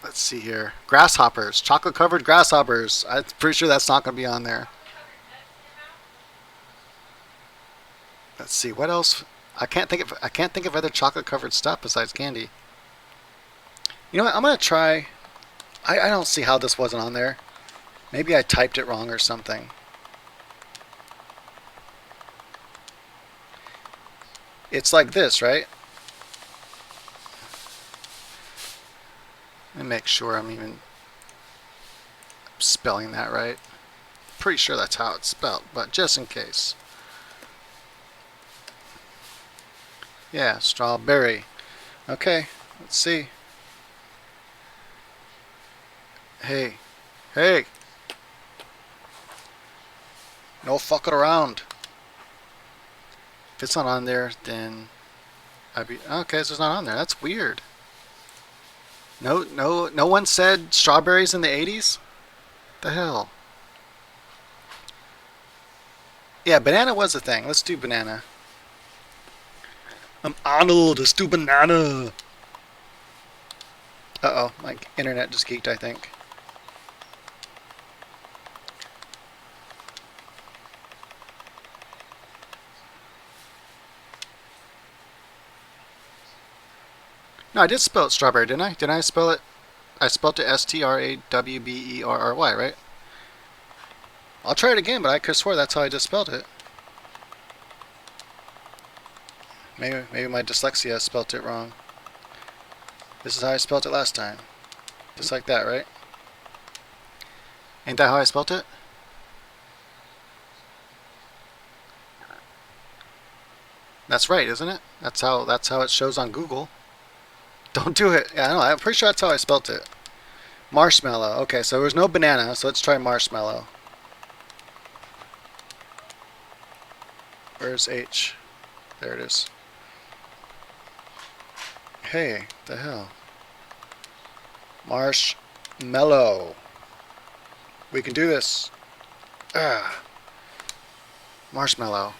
Let's see here. Grasshoppers, chocolate covered grasshoppers. I'm pretty sure that's not going to be on there. Let's see what else. I can't think of other chocolate covered stuff besides candy. You know what? I'm gonna try. I don't see how this wasn't on there. Maybe I typed it wrong or something. It's like this, right? make sure I'm even spelling that right. Pretty sure that's how it's spelled, but just in case. Yeah, strawberry. Okay, let's see. Hey, hey, no fucking around. If it's not on there, then I'd be okay. So it's not on there. That's weird. No one said strawberries in the 80s. The hell? Yeah, banana was a thing. Let's do banana. I'm Arnold. Let's do banana. Uh oh, my internet just geeked, I think. No, I did spell it strawberry, didn't I? Didn't I spell it? I spelled it Strawberry, right? I'll try it again, but I could swear that's how I just spelled it. Maybe my dyslexia spelled it wrong. This is how I spelled it last time. Just like that, right? Ain't that how I spelled it? That's right, isn't it? That's how it shows on Google. Don't do it. Yeah, I know. I'm pretty sure that's how I spelled it. Marshmallow. Okay, so there's no banana, so let's try marshmallow. Where's H? There it is. Hey, the hell? Marshmallow. We can do this. Ah. Marshmallow.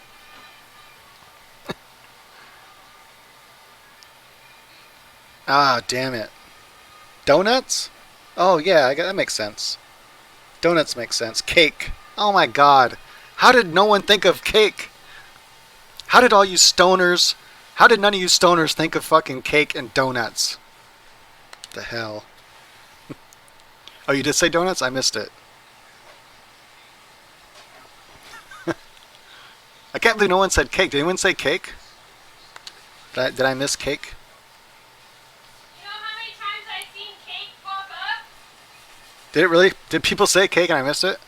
Ah, damn it. Donuts? Oh, yeah, that makes sense. Donuts make sense. Cake. Oh my god. How did no one think of cake? How did none of you stoners think of fucking cake and donuts? The hell? Oh, you did say donuts? I missed it. I can't believe no one said cake. Did anyone say cake? Did I miss cake? You know how many times I've seen cake pop up? Did it really? Did people say cake and I missed it?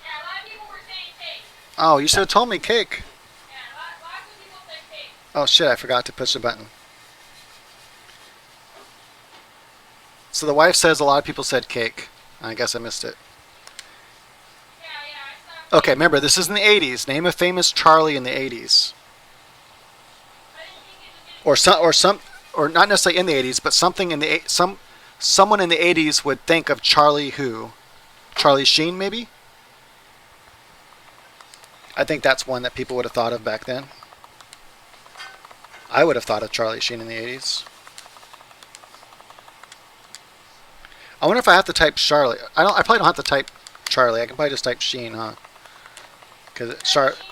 Yeah, a lot of people were saying cake. Oh, you should have told me cake. Yeah, lots of people said cake. Oh shit, I forgot to push the button. So the wife says a lot of people said cake. I guess I missed it. Yeah, I saw. Okay, remember, this is in the 80s. Name a famous Charlie in the 80s. I didn't think it was Or not necessarily in the 80s, but something in the someone in the 80s would think of Charlie who? Charlie Sheen, maybe? I think that's one that people would have thought of back then. I would have thought of Charlie Sheen in the 80s. I wonder if I have to type Charlie. I probably don't have to type Charlie. I can probably just type Sheen, huh? Because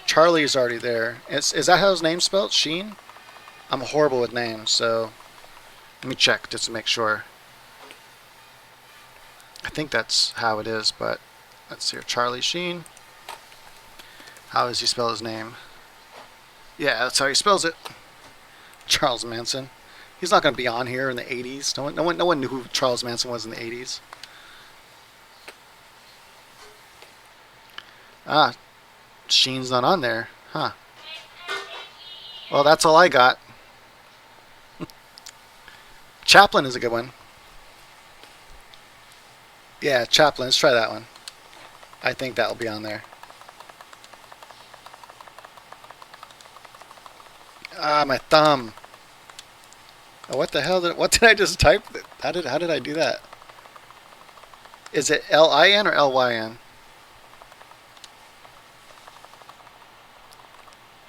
Charlie is already there. Is that how his name's spelled? Sheen? I'm horrible with names, so let me check just to make sure. I think that's how it is, but let's see here. Charlie Sheen. How does he spell his name? Yeah, that's how he spells it. Charles Manson. He's not going to be on here in the 80s. No one knew who Charles Manson was in the 80s. Ah, Sheen's not on there. Huh. Well, that's all I got. Chaplin is a good one. Yeah, Chaplin. Let's try that one. I think that will be on there. Ah, my thumb. Oh, what the hell what did I just type? How did I do that? Is it L-I-N or L-Y-N?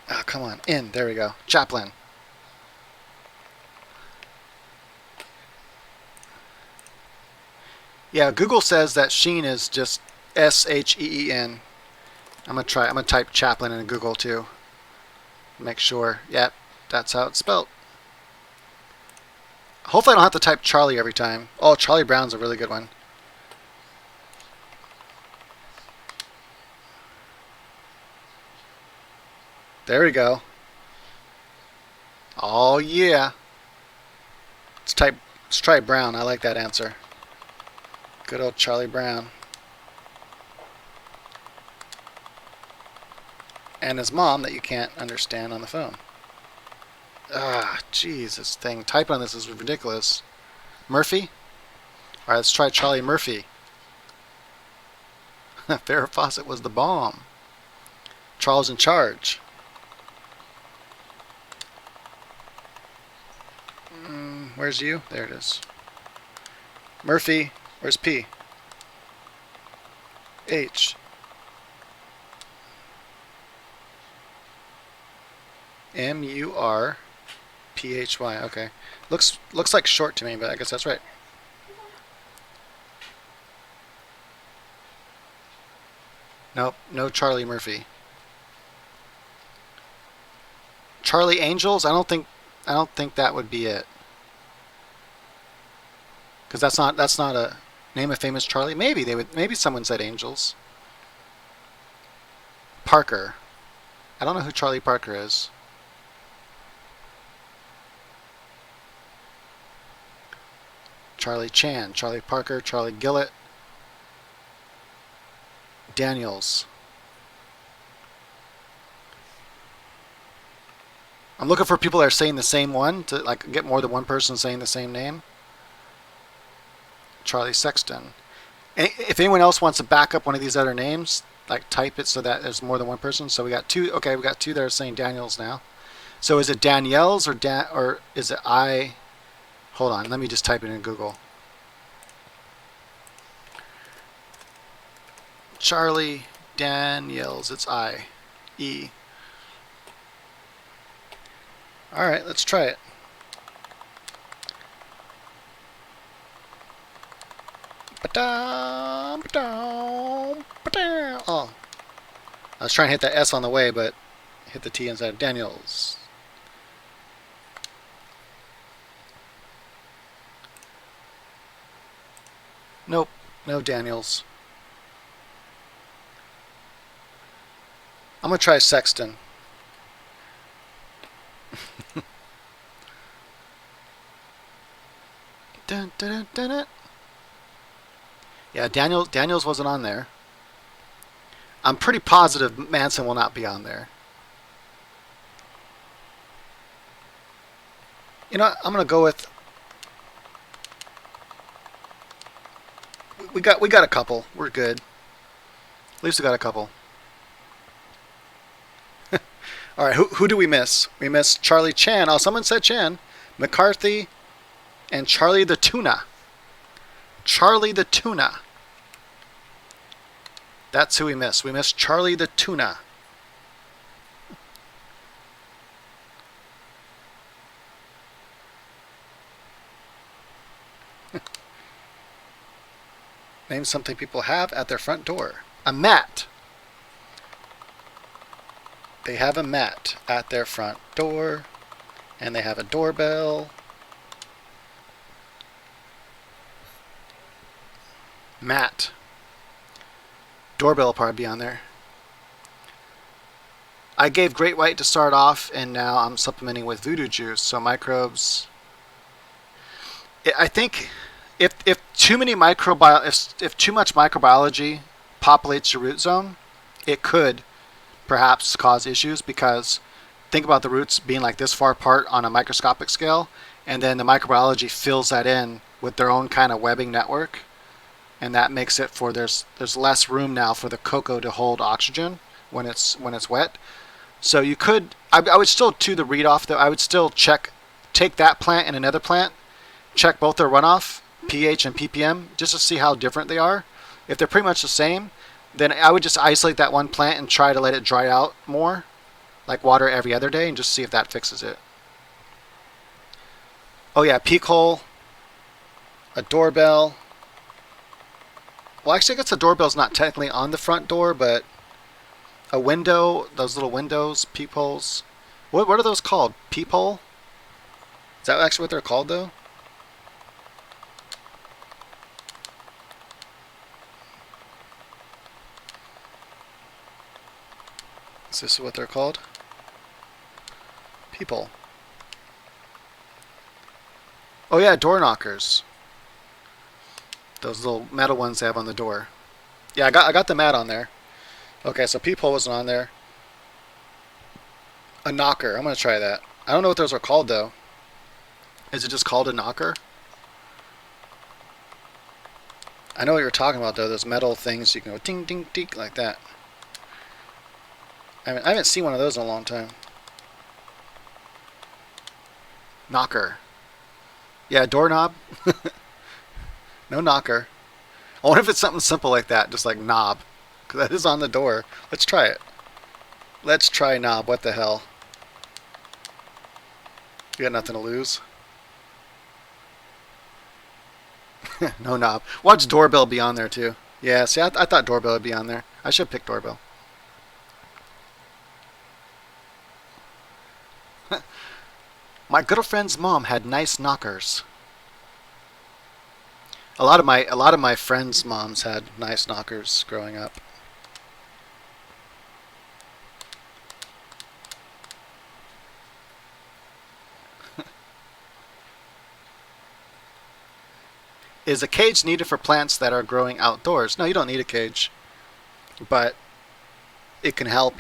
Ah, come on. In. There we go. Chaplin. Yeah, Google says that Sheen is just S-H-E-E-N. I'm gonna type Chaplin in Google too. Make sure. Yep, that's how it's spelled. Hopefully I don't have to type Charlie every time. Oh, Charlie Brown's a really good one. There we go. Oh yeah. Let's try Brown. I like that answer. Good old Charlie Brown. And his mom that you can't understand on the phone. Ah, jeez, this thing. Typing on this is ridiculous. Murphy? Alright, let's try Charlie Murphy. Farrah Fawcett was the bomb. Charles in charge. Where's you? There it is. Murphy. Where's P? H. Murphy. Okay. Looks like short to me, but I guess that's right. Nope, no Charlie Murphy. Charlie Angels? I don't think that would be it. Because that's not a name of famous Charlie. Maybe someone said Angels. Parker. I don't know who Charlie Parker is. Charlie Chan, Charlie Parker, Charlie Gillett, Daniels. I'm looking for people that are saying the same one to like get more than one person saying the same name. Charlie Sexton. If anyone else wants to back up one of these other names, like type it so that there's more than one person. So we got two. Okay, we got two that are saying Daniels now. So is it Danielle's or is it I? Hold on, let me just type it in Google. Charlie Daniels. It's I. E. Alright, let's try it. Oh. I was trying to hit that S on the way, but hit the T inside of Daniels. Nope, no Daniels. I'm going to try Sexton. Dun, dun, dun, dun, dun. Yeah, Daniels wasn't on there. I'm pretty positive Manson will not be on there. You know what? I'm going to go with... We got a couple. We're good. At least we got a couple. All right, who do we miss? We missed Charlie Chan. Oh, someone said Chan. McCarthy and Charlie the Tuna. Charlie the Tuna. That's who we missed. We missed Charlie the Tuna. Name something people have at their front door. A mat. They have a mat at their front door, and they have a doorbell. Mat. Doorbell will probably be on there. I gave Great White to start off, and now I'm supplementing with voodoo juice. So microbes. I think if too much microbiology populates your root zone, it could perhaps cause issues, because think about the roots being like this far apart on a microscopic scale, and then the microbiology fills that in with their own kind of webbing network, and that makes it for there's less room now for the cocoa to hold oxygen when it's wet. So you could I would still do the read off though. I would still take that plant and another plant, check both their runoff pH and ppm just to see how different they are. If they're pretty much the same, then I would just isolate that one plant and try to let it dry out more, like water every other day, and just see if that fixes it. Oh yeah, peak hole, a doorbell. Well, actually, I guess the doorbell's not technically on the front door, but a window, those little windows, peepholes. What are those called? Peephole? Is that actually what they're called, though? Is this what they're called? People. Oh yeah, door knockers. Those little metal ones they have on the door. Yeah, I got the mat on there. Okay, so peephole wasn't on there. A knocker. I'm gonna try that. I don't know what those are called though. Is it just called a knocker? I know what you're talking about though. Those metal things you can go ding ding ding like that. I haven't seen one of those in a long time. Knocker. Yeah, doorknob. No knocker. I wonder if it's something simple like that, just like knob. Because that is on the door. Let's try it. Let's try knob. What the hell? You got nothing to lose. No knob. Watch doorbell be on there too. Yeah, see, I thought doorbell would be on there. I should pick doorbell. My girlfriend's mom had nice knockers. A lot of my friends' moms had nice knockers growing up. Is a cage needed for plants that are growing outdoors? No, you don't need a cage, but it can help.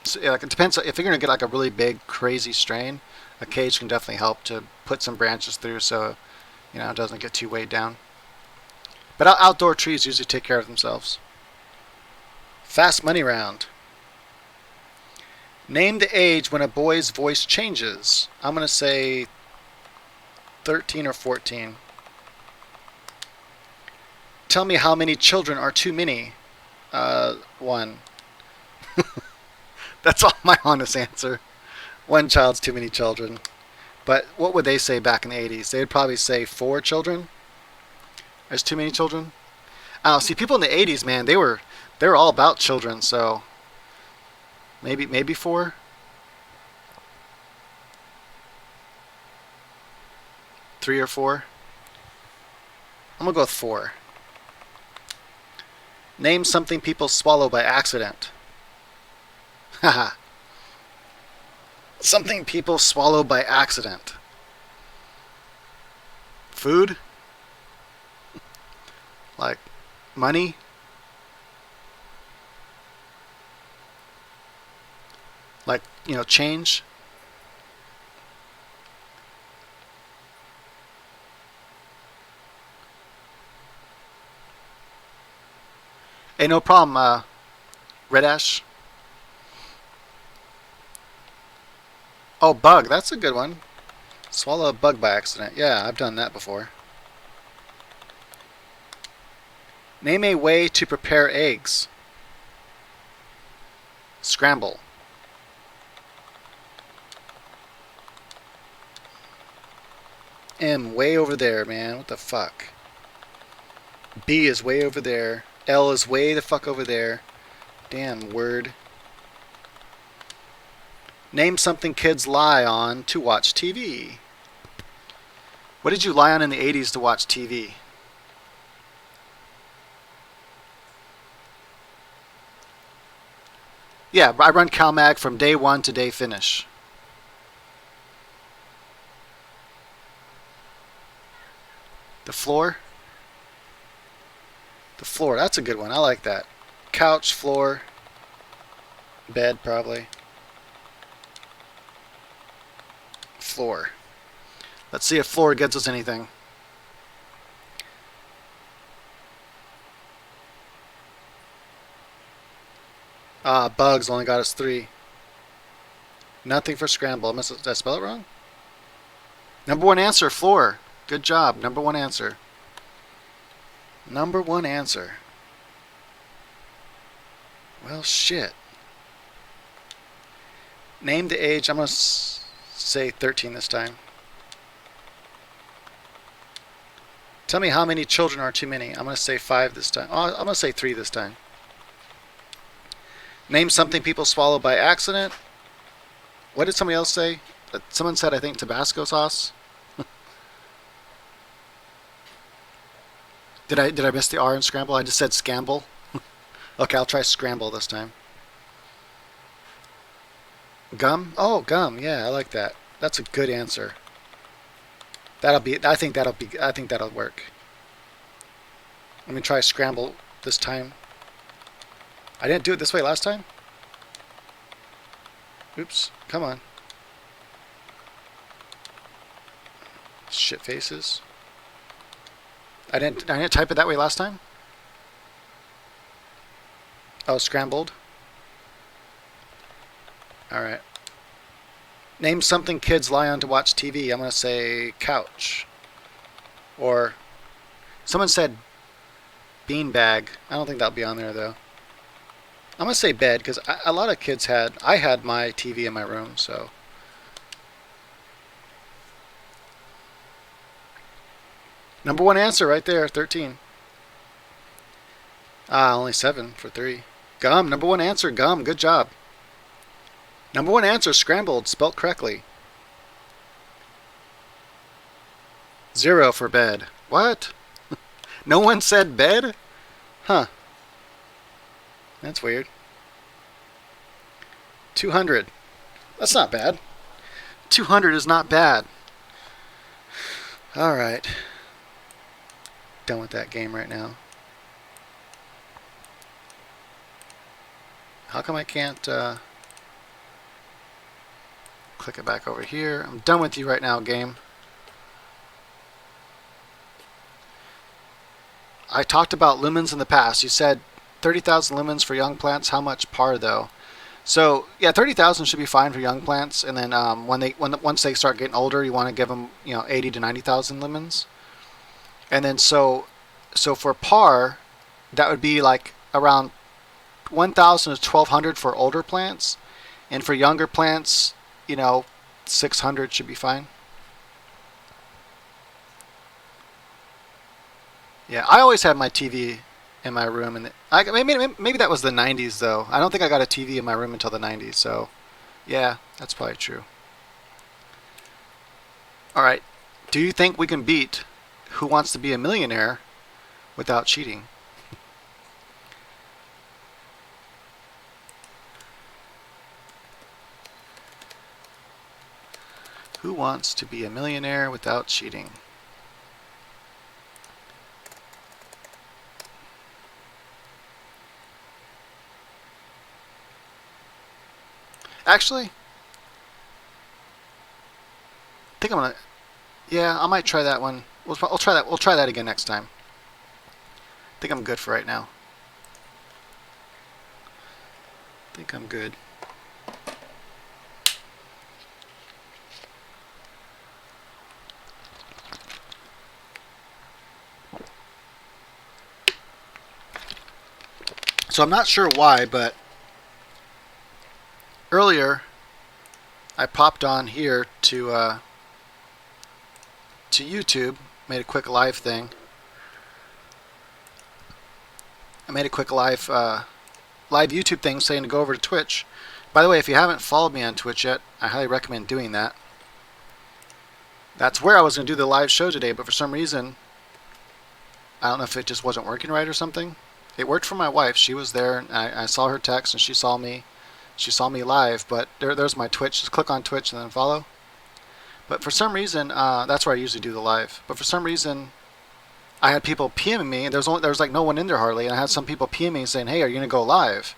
So, like, it depends if you're gonna get like a really big, crazy strain. A cage can definitely help to put some branches through, so it doesn't get too weighed down. But outdoor trees usually take care of themselves. Fast money round. Name the age when a boy's voice changes. I'm gonna say 13 or 14. Tell me how many children are too many. One. That's all my honest answer. One child's too many children. But what would they say back in the 80s? They'd probably say 4 children. There's too many children. Oh, see, people in the 80s, man, they were all about children. So maybe 4. 3 or 4. I'm gonna go with 4. Name something people swallow by accident. Haha. Something people swallow by accident. Food? Like money? Like, change? Hey, no problem, Red Ash. Oh, bug. That's a good one. Swallow a bug by accident. Yeah, I've done that before. Name a way to prepare eggs. Scramble. M, way over there, man. What the fuck? B is way over there. L is way the fuck over there. Damn word. Name something kids lie on to watch TV. What did you lie on in the 80s to watch TV? Yeah, I run CalMag from day 1 to day finish. The floor? The floor, that's a good one. I like that. Couch, floor, bed probably. Floor. Let's see if floor gets us anything. Bugs only got us 3. Nothing for scramble. Did I spell it wrong? Number 1 answer, floor. Good job. Number 1 answer. Number 1 answer. Well, shit. Name the age. I'm going to say 13 this time. Tell me how many children are too many. I'm going to say 5 this time. Oh, I'm going to say 3 this time. Name something people swallow by accident. What did somebody else say? Someone said, I think, Tabasco sauce. Did I miss the R in scramble? I just said scamble. Okay, I'll try scramble this time. Gum? Oh, gum. Yeah, I like that. That's a good answer. I think that'll work. Let me try scramble this time. I didn't do it this way last time. Oops. Come on. Shit faces. I didn't type it that way last time. Oh, scrambled. All right. Name something kids lie on to watch TV. I'm going to say couch. Or someone said beanbag. I don't think that'll be on there though. I'm going to say bed because a lot of kids had. I had my TV in my room, so. Number one answer right there, 13. Only 7 for 3. Gum, number one answer, gum. Good job. Number one answer, scrambled, spelt correctly. 0 for bed. What? No one said bed? Huh. That's weird. 200. That's not bad. 200 is not bad. All right. Done with that game right now. How come I can't click it back over here? I'm done with you right now, game. I talked about lumens in the past. You said 30,000 lumens for young plants. How much par though? So yeah, 30,000 should be fine for young plants. And then once they start getting older, you want to give them 80 to 90,000 lumens. And then so for par, that would be like around 1,000 to 1,200 for older plants, and for younger plants, 600 should be fine. Yeah, I always had my TV in my room, and maybe that was the 90s though. I don't think I got a TV in my room until the 90s, so yeah, that's probably true. All right, do you think we can beat Who Wants to Be a Millionaire without cheating? Who wants to be a millionaire without cheating? Actually, I think I'm gonna. Yeah, I might try that one. I'll try that. We'll try that again next time. I think I'm good for right now. I think I'm good. So I'm not sure why, but earlier I popped on here to YouTube, made a quick live thing. I made a quick live YouTube thing saying to go over to Twitch. By the way, if you haven't followed me on Twitch yet, I highly recommend doing that. That's where I was going to do the live show today, but for some reason, I don't know if it just wasn't working right or something. It worked for my wife. She was there, and I saw her text, and she saw me. She saw me live, but there's my Twitch. Just click on Twitch and then follow. But for some reason, that's where I usually do the live. But for some reason, I had people PMing me, and there was like no one in there hardly, and I had some people PMing me saying, "Hey, are you gonna go live?"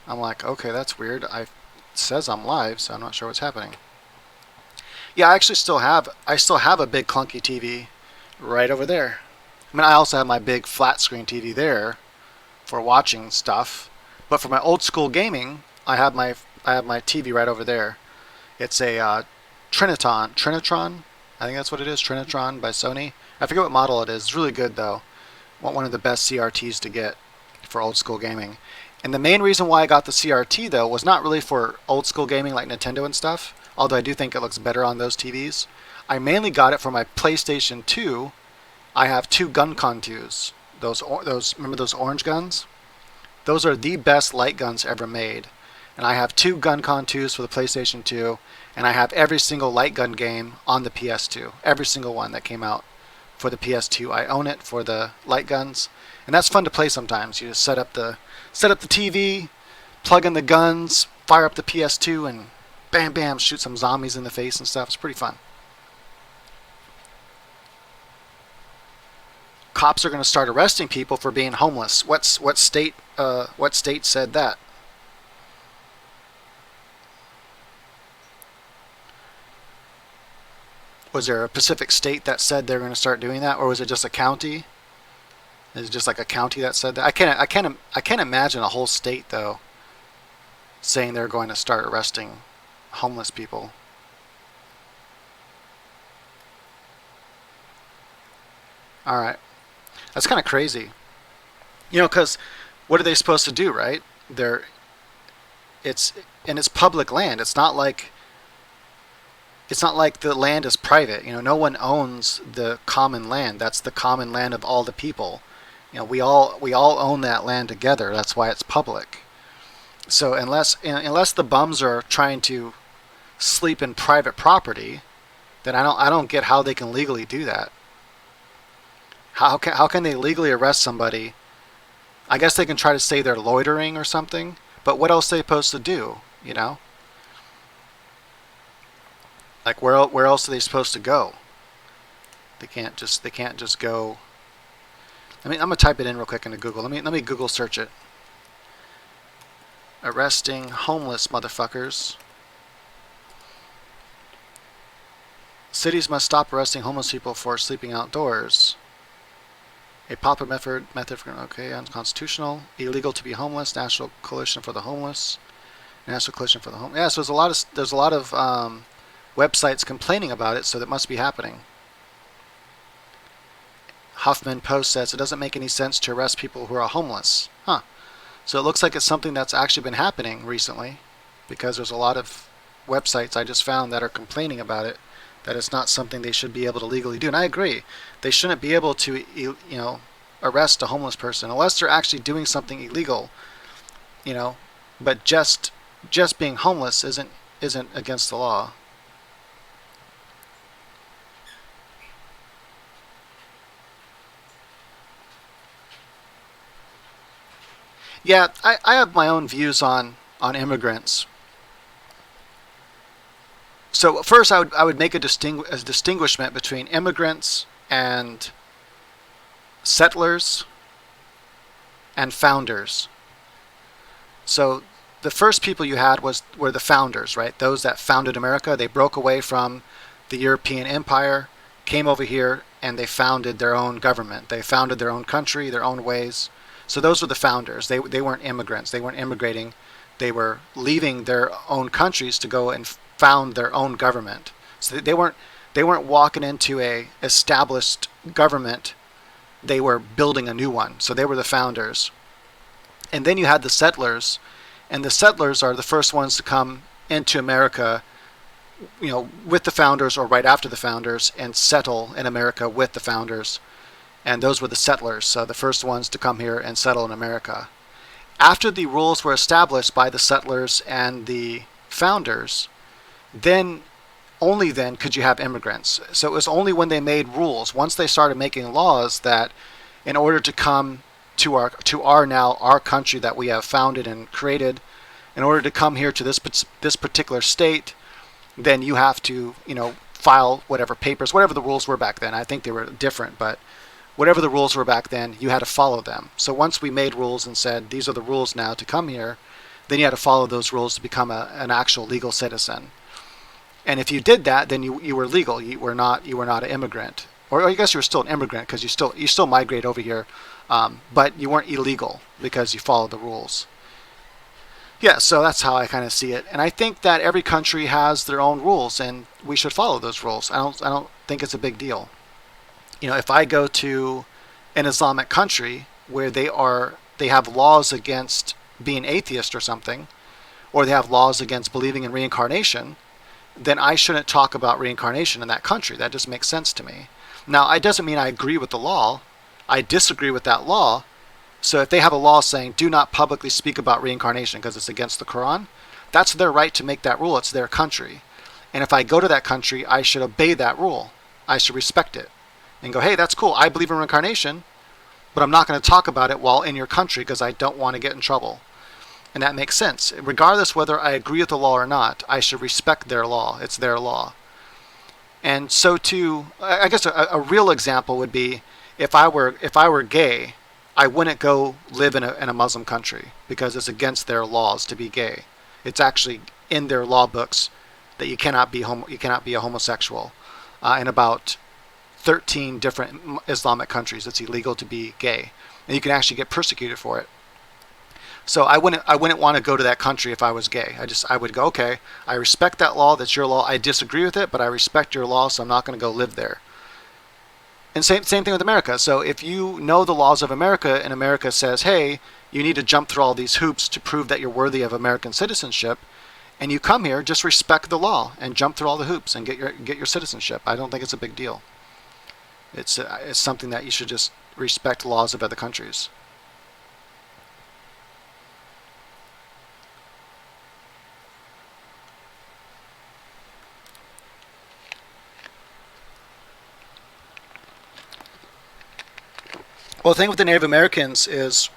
I'm like, okay, that's weird. It says I'm live, so I'm not sure what's happening. Yeah, I still have a big clunky TV right over there. I mean, I also have my big flat screen TV there for watching stuff. But for my old school gaming, I have my TV right over there. It's a Trinitron. I think that's what it is, Trinitron by Sony. I forget what model it is. It's really good though. One of the best CRTs to get for old school gaming. And the main reason why I got the CRT though was not really for old school gaming like Nintendo and stuff, although I do think it looks better on those TVs. I mainly got it for my PlayStation 2. I have 2 gun contus. Those remember those orange guns? Those are the best light guns ever made. And I have 2 gun contus for the PlayStation 2, and I have every single light gun game on the PS2. Every single one that came out for the PS2. I own it for the light guns, and that's fun to play sometimes. You just set up the TV, plug in the guns, fire up the PS2, and bam bam, shoot some zombies in the face and stuff. It's pretty fun. cops are going to start arresting people for being homeless. What state? What state said that? Was there a specific state that said they're going to start doing that, or was it just a county? Is it just like a county that said that? I can't imagine a whole state though saying they're going to start arresting homeless people. All right, that's kind of crazy. Because what are they supposed to do, right? They're it's and it's public land. It's not like the land is private. No one owns the common land. That's the common land of all the people. We all own that land together. That's why it's public. So unless the bums are trying to sleep in private property, then I don't get how they can legally do that. How can they legally arrest somebody? I guess they can try to say they're loitering or something, but what else are they supposed to do? Like where else are they supposed to go? They can't just go. I'm gonna type it in real quick into Google. Let me Google search it. Arresting homeless motherfuckers. Cities must stop arresting homeless people for sleeping outdoors. A popular method for unconstitutional, illegal to be homeless. National Coalition for the Homeless. National Coalition for the Homeless. Yeah, so there's a lot of websites complaining about it, so that must be happening. Huffman Post says it doesn't make any sense to arrest people who are homeless. Huh. So it looks like it's something that's actually been happening recently, because there's a lot of websites I just found that are complaining about it, that it's not something they should be able to legally do. And I agree. They shouldn't be able to arrest a homeless person unless they're actually doing something illegal. But just being homeless isn't against the law. Yeah, I have my own views on immigrants. So first, I would make a distinguishment between immigrants and settlers and founders. So the first people you had were the founders, right? Those that founded America. They broke away from the European Empire, came over here, and they founded their own government. They founded their own country, their own ways. So those were the founders. They weren't immigrants. They weren't immigrating. They were leaving their own countries to go and found their own government. So they weren't walking into a established government. They were building a new one. So they were the founders. And then you had the settlers, and the settlers are the first ones to come into America, with the founders or right after the founders, and settle in America with the founders. And those were the settlers, so the first ones to come here and settle in America. After the rules were established by the settlers and the founders, then only then could you have immigrants. So it was only when they made rules, once they started making laws, that in order to come to our country that we have founded and created, in order to come here to this particular state, then you have to file whatever papers, whatever the rules were back then. I think they were different, but whatever the rules were back then, you had to follow them. So once we made rules and said, these are the rules now to come here, then you had to follow those rules to become an actual legal citizen. And if you did that, then you were legal. You were not an immigrant. Or I guess you were still an immigrant because you still migrate over here, but you weren't illegal because you followed the rules. Yeah, so that's how I kind of see it. And I think that every country has their own rules, and we should follow those rules. I don't think it's a big deal. If I go to an Islamic country where they have laws against being atheist or something, or they have laws against believing in reincarnation, then I shouldn't talk about reincarnation in that country. That just makes sense to me. Now, it doesn't mean I agree with the law. I disagree with that law. So if they have a law saying do not publicly speak about reincarnation because it's against the Quran, that's their right to make that rule. It's their country. And if I go to that country, I should obey that rule. I should respect it and go, hey, that's cool. I believe in reincarnation, but I'm not going to talk about it while in your country because I don't want to get in trouble. And that makes sense. Regardless whether I agree with the law or not, I should respect their law. It's their law. And so too, I guess a real example would be if I were gay, I wouldn't go live in a Muslim country because it's against their laws to be gay. It's actually in their law books that you cannot be a homosexual. In about 13 different Islamic countries, it's illegal to be gay, and you can actually get persecuted for it. So I wouldn't want to go to that country if I was gay. I would go, okay, I respect that law, that's your law. I disagree with it, but I respect your law, so I'm not going to go live there. And same thing with America. So if you know the laws of America and America says, hey, you need to jump through all these hoops to prove that you're worthy of American citizenship, and you come here, just respect the law and jump through all the hoops and get your citizenship. I don't think it's a big deal. It's something that you should just respect laws of other countries. Well, the thing with the Native Americans is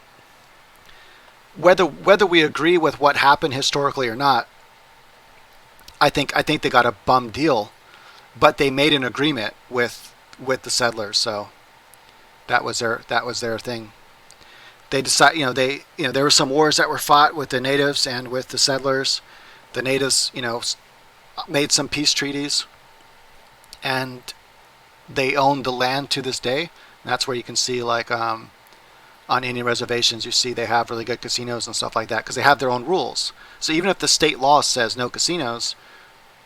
whether we agree with what happened historically or not, I think they got a bum deal, but they made an agreement with the settlers, so that was their thing. They decide, there were some wars that were fought with the natives and with the settlers. The natives, made some peace treaties, and they own the land to this day. And that's where you can see, like, on Indian reservations, you see they have really good casinos and stuff like that because they have their own rules. So even if the state law says no casinos,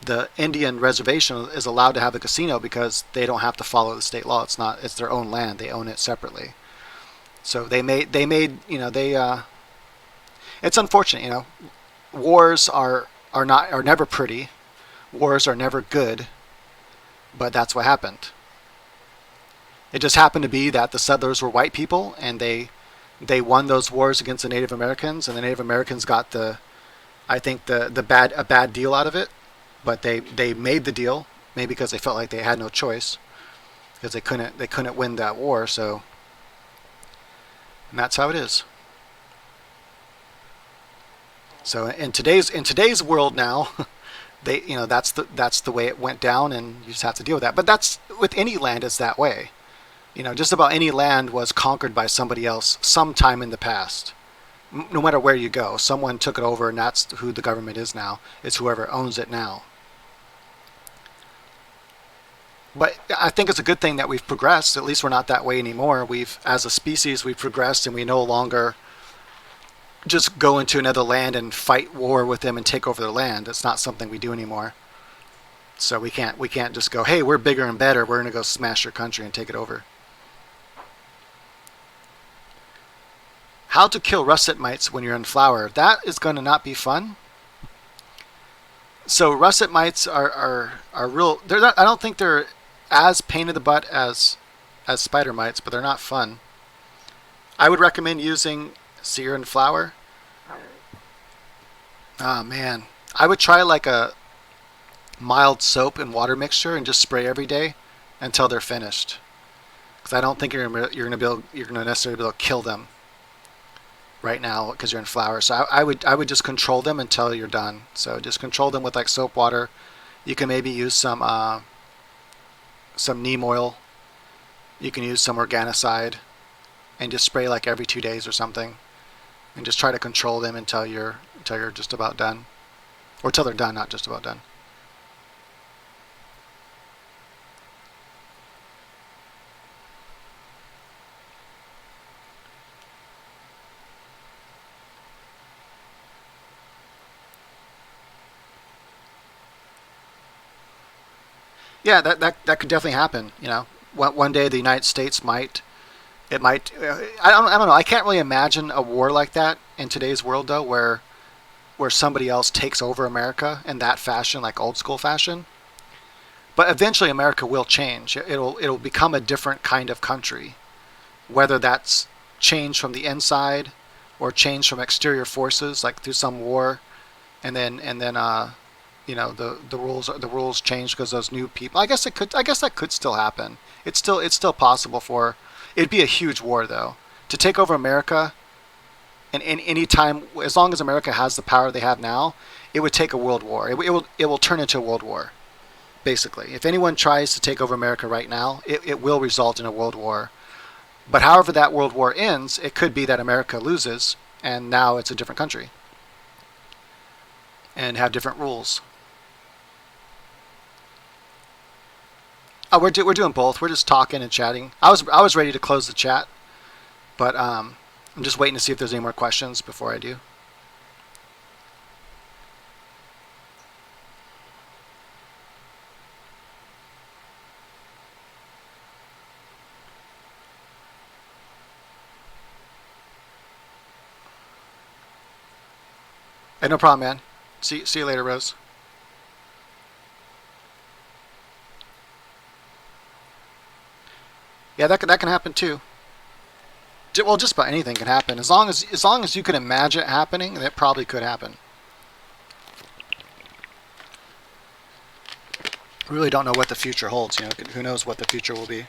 the Indian reservation is allowed to have a casino because they don't have to follow the state law. It's their own land. They own it separately. So it's unfortunate, Wars are never pretty. Wars are never good, but that's what happened. It just happened to be that the settlers were white people, and they won those wars against the Native Americans, and the Native Americans got I think a bad deal out of it, but they made the deal maybe because they felt like they had no choice because they couldn't win that war. So, and that's how it is. So in today's world now, that's the way it went down, and you just have to deal with that. But that's with any land is that way. Just about any land was conquered by somebody else sometime in the past. No matter where you go, someone took it over, and that's who the government is now. It's whoever owns it now. But I think it's a good thing that we've progressed. At least we're not that way anymore. As a species, we've progressed, and we no longer just go into another land and fight war with them and take over their land. It's not something we do anymore. So we can't just go, hey, we're bigger and better. We're gonna go smash your country and take it over. How to kill russet mites when you're in flower. That is going to not be fun. So russet mites are real. They're not. I don't think they're as pain in the butt as spider mites, but they're not fun. I would recommend using sear and flour. Oh man, I would try like a mild soap and water mixture and just spray every day until they're finished. Because I don't think you're gonna necessarily be able to kill them right now because you're in flower. So I would just control them until you're done. So just control them with like soap water. You can maybe use some neem oil. You can use some organicide and just spray like every 2 days or something, and just try to control them until you're just about done, or until they're done, not just about done. Yeah, that could definitely happen. One day the United States might it might I don't know. I can't really imagine a war like that in today's world though, where somebody else takes over America in that fashion, like old school fashion. But eventually America will change. It'll become a different kind of country, whether that's change from the inside or change from exterior forces, like through some war, and then the rules change because those new people. I guess that could still happen. It's still possible for. It'd be a huge war though to take over America. And in any time, as long as America has the power they have now, it would take a world war. It will turn into a world war. Basically, if anyone tries to take over America right now, it will result in a world war. But however that world war ends, it could be that America loses and now it's a different country and have different rules. Oh, we're doing both. We're just talking and chatting. I was ready to close the chat, but I'm just waiting to see if there's any more questions before I do. Hey, no problem, man. See you later, Rose. Yeah, that can happen too. Well, just about anything can happen as long as you can imagine it happening. That probably could happen. We really don't know what the future holds. You know, who knows what the future will be.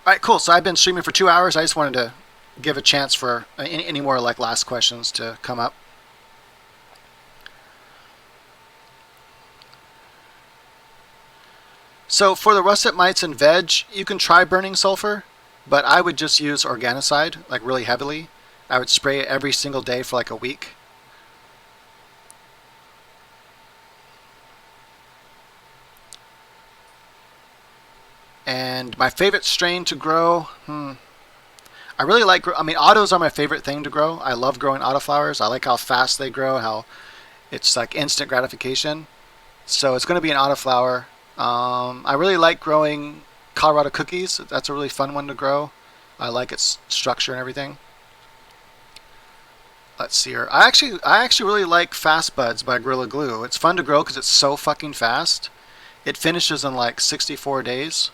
All right, cool. So I've been streaming for 2 hours. I just wanted to give a chance for any more like last questions to come up. So for the russet mites and veg, you can try burning sulfur, but I would just use organicide, like really heavily. I would spray it every single day for like a week. And my favorite strain to grow, I really like, I mean, autos are my favorite thing to grow. I love growing autoflowers. I like how fast they grow, how it's like instant gratification. So it's going to be an autoflower. I really like growing Colorado cookies. That's a really fun one to grow. I like its structure and everything. Let's see here. I actually really like Fast Buds by Gorilla Glue. It's fun to grow because it's so fucking fast. It finishes in like 64 days.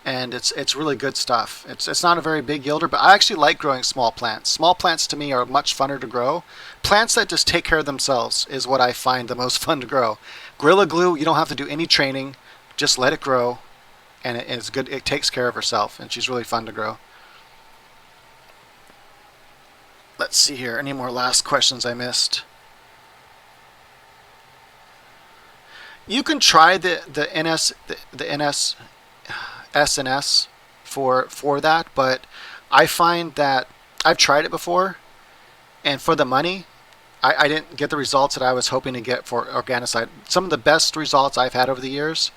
And it's really good stuff. It's not a very big yielder, but I actually like growing small plants. Small plants to me are much funner to grow. Plants that just take care of themselves is what I find the most fun to grow. Gorilla Glue, you don't have to do any training, just let it grow, and it's good. It takes care of herself, and she's really fun to grow. Let's see here. Any more last questions I missed? You can try the NS SNS for that, but I find that I've tried it before, and for the money, I didn't get the results that I was hoping to get for organicide. Some of the best results I've had over the years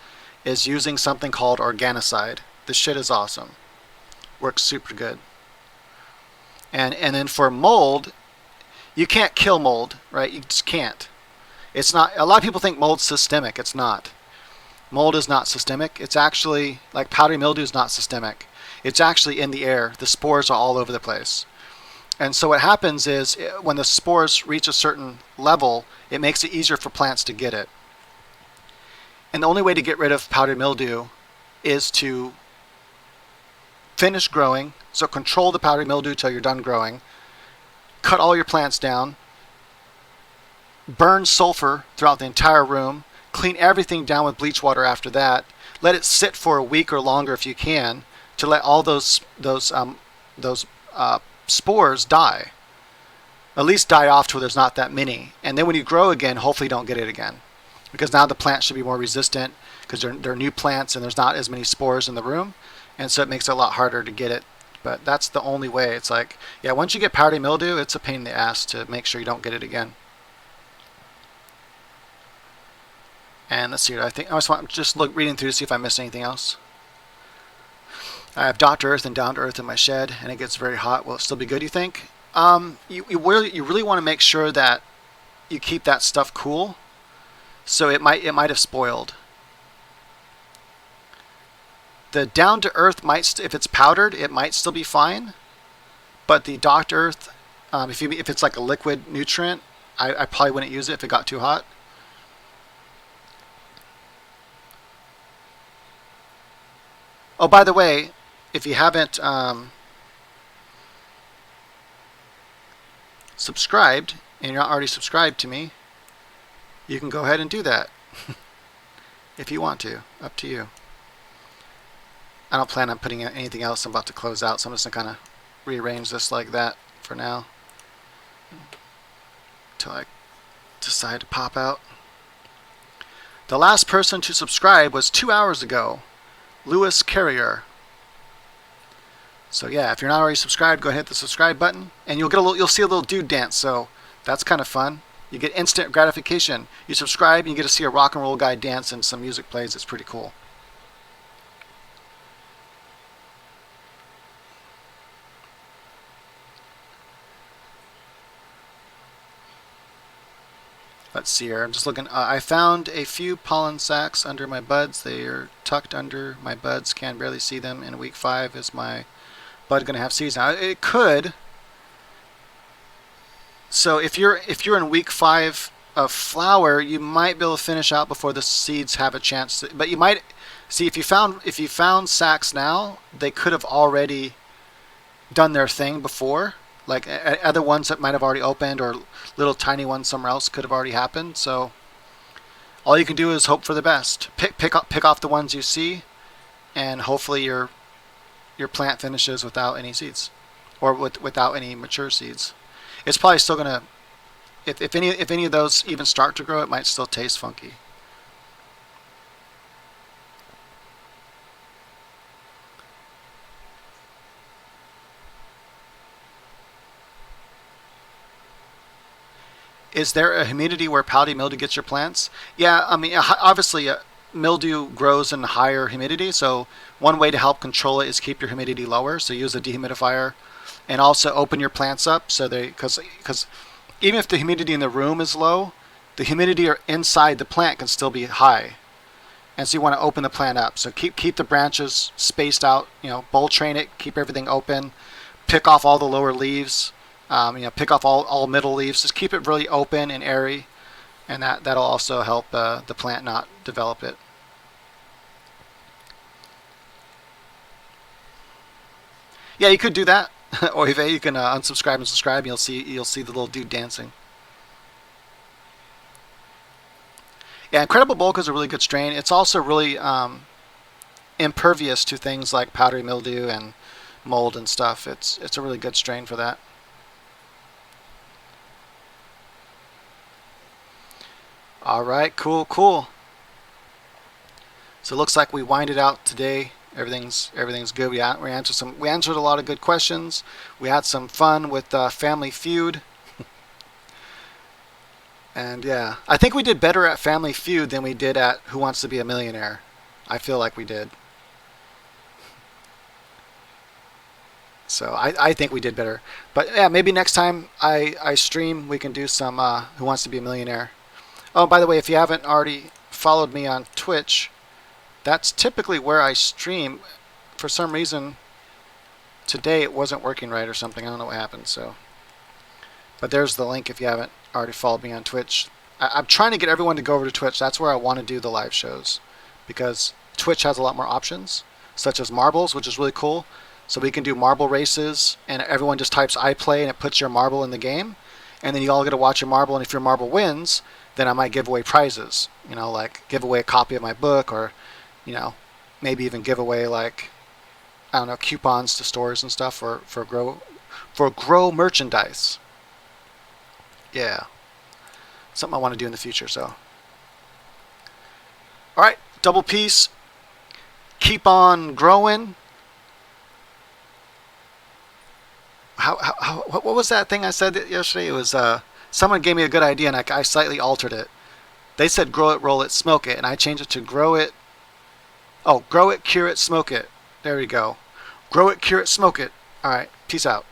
is using something called organicide. This shit is awesome. Works super good. And then for mold, you can't kill mold, right? You just can't. It's not. A lot of people think mold's systemic. It's not. Mold is not systemic. It's actually, like powdery mildew is not systemic. It's actually in the air. The spores are all over the place. And so what happens is when the spores reach a certain level, it makes it easier for plants to get it. And the only way to get rid of powdery mildew is to finish growing. So control the powdery mildew till you're done growing. Cut all your plants down. Burn sulfur throughout the entire room. Clean everything down with bleach water after that. Let it sit for a week or longer if you can to let all those spores die. At least die off to where there's not that many. And then when you grow again, hopefully you don't get it again. Because now the plant should be more resistant because they're new plants and there's not as many spores in the room. And so it makes it a lot harder to get it. But that's the only way. It's like, yeah, once you get powdery mildew, it's a pain in the ass to make sure you don't get it again. And let's see. I think I just reading through to see if I missed anything else. I have Dr. Earth and Down to Earth in my shed, and it gets very hot. Will it still be good, you think? You really want to make sure that you keep that stuff cool. So it might have spoiled. The Down to Earth might, if it's powdered, it might still be fine. But the Dr. Earth, if it's like a liquid nutrient, I probably wouldn't use it if it got too hot. Oh, by the way, if you haven't subscribed, and you're not already subscribed to me, you can go ahead and do that. If you want to. Up to you. I don't plan on putting anything else. I'm about to close out, so I'm just going to kind of rearrange this like that for now. Until I decide to pop out. The last person to subscribe was 2 hours ago. Lewis Carrier. So yeah, if you're not already subscribed, go ahead hit the subscribe button, and you'll see a little dude dance. So that's kind of fun. You get instant gratification. You subscribe, and you get to see a rock and roll guy dance, and some music plays. It's pretty cool. Let's see here. I'm just looking. I found a few pollen sacs under my buds. They are tucked under my buds. Can barely see them. In week 5, is my bud going to have seeds? Now it could. So if you're in week 5 of flower, you might be able to finish out before the seeds have a chance. But you might see if you found sacs now, they could have already done their thing before. Like other ones that might have already opened, or little tiny ones somewhere else could have already happened. So all you can do is hope for the best. Pick off the ones you see, and hopefully your plant finishes without any seeds, or without any mature seeds. It's probably still gonna, if any of those even start to grow, it might still taste funky. Is there a humidity where powdery mildew gets your plants? Yeah, I mean, obviously, mildew grows in higher humidity. So one way to help control it is keep your humidity lower. So use a dehumidifier, and also open your plants up so because even if the humidity in the room is low, the humidity inside the plant can still be high. And so you want to open the plant up. So keep the branches spaced out. Bowl train it. Keep everything open. Pick off all the lower leaves. Pick off all middle leaves. Just keep it really open and airy, and that'll also help the plant not develop it. Yeah, you could do that, or you can unsubscribe and subscribe. And you'll see the little dude dancing. Yeah, Incredible Bulk is a really good strain. It's also really impervious to things like powdery mildew and mold and stuff. It's a really good strain for that. All right, cool. So it looks like we winded out today. Everything's good. We answered a lot of good questions. We had some fun with Family Feud. And yeah, I think we did better at Family Feud than we did at Who Wants to Be a Millionaire. I feel like we did. So I think we did better. But yeah, maybe next time I stream, we can do some Who Wants to Be a Millionaire. Oh, by the way, if you haven't already followed me on Twitch, that's typically where I stream. For some reason, today it wasn't working right or something. I don't know what happened. But there's the link if you haven't already followed me on Twitch. I'm trying to get everyone to go over to Twitch. That's where I want to do the live shows, because Twitch has a lot more options, such as marbles, which is really cool. So we can do marble races, and everyone just types I play, and it puts your marble in the game. And then you all get to watch your marble, and if your marble wins, then I might give away prizes. Like give away a copy of my book, or, maybe even give away, like, I don't know, coupons to stores and stuff for grow merchandise. Yeah, something I want to do in the future. So, all right, double peace. Keep on growing. What was that thing I said yesterday? It was someone gave me a good idea, and I slightly altered it. They said grow it, roll it, smoke it, and I changed it to grow it. Oh, grow it, cure it, smoke it. There we go. Grow it, cure it, smoke it. All right, peace out.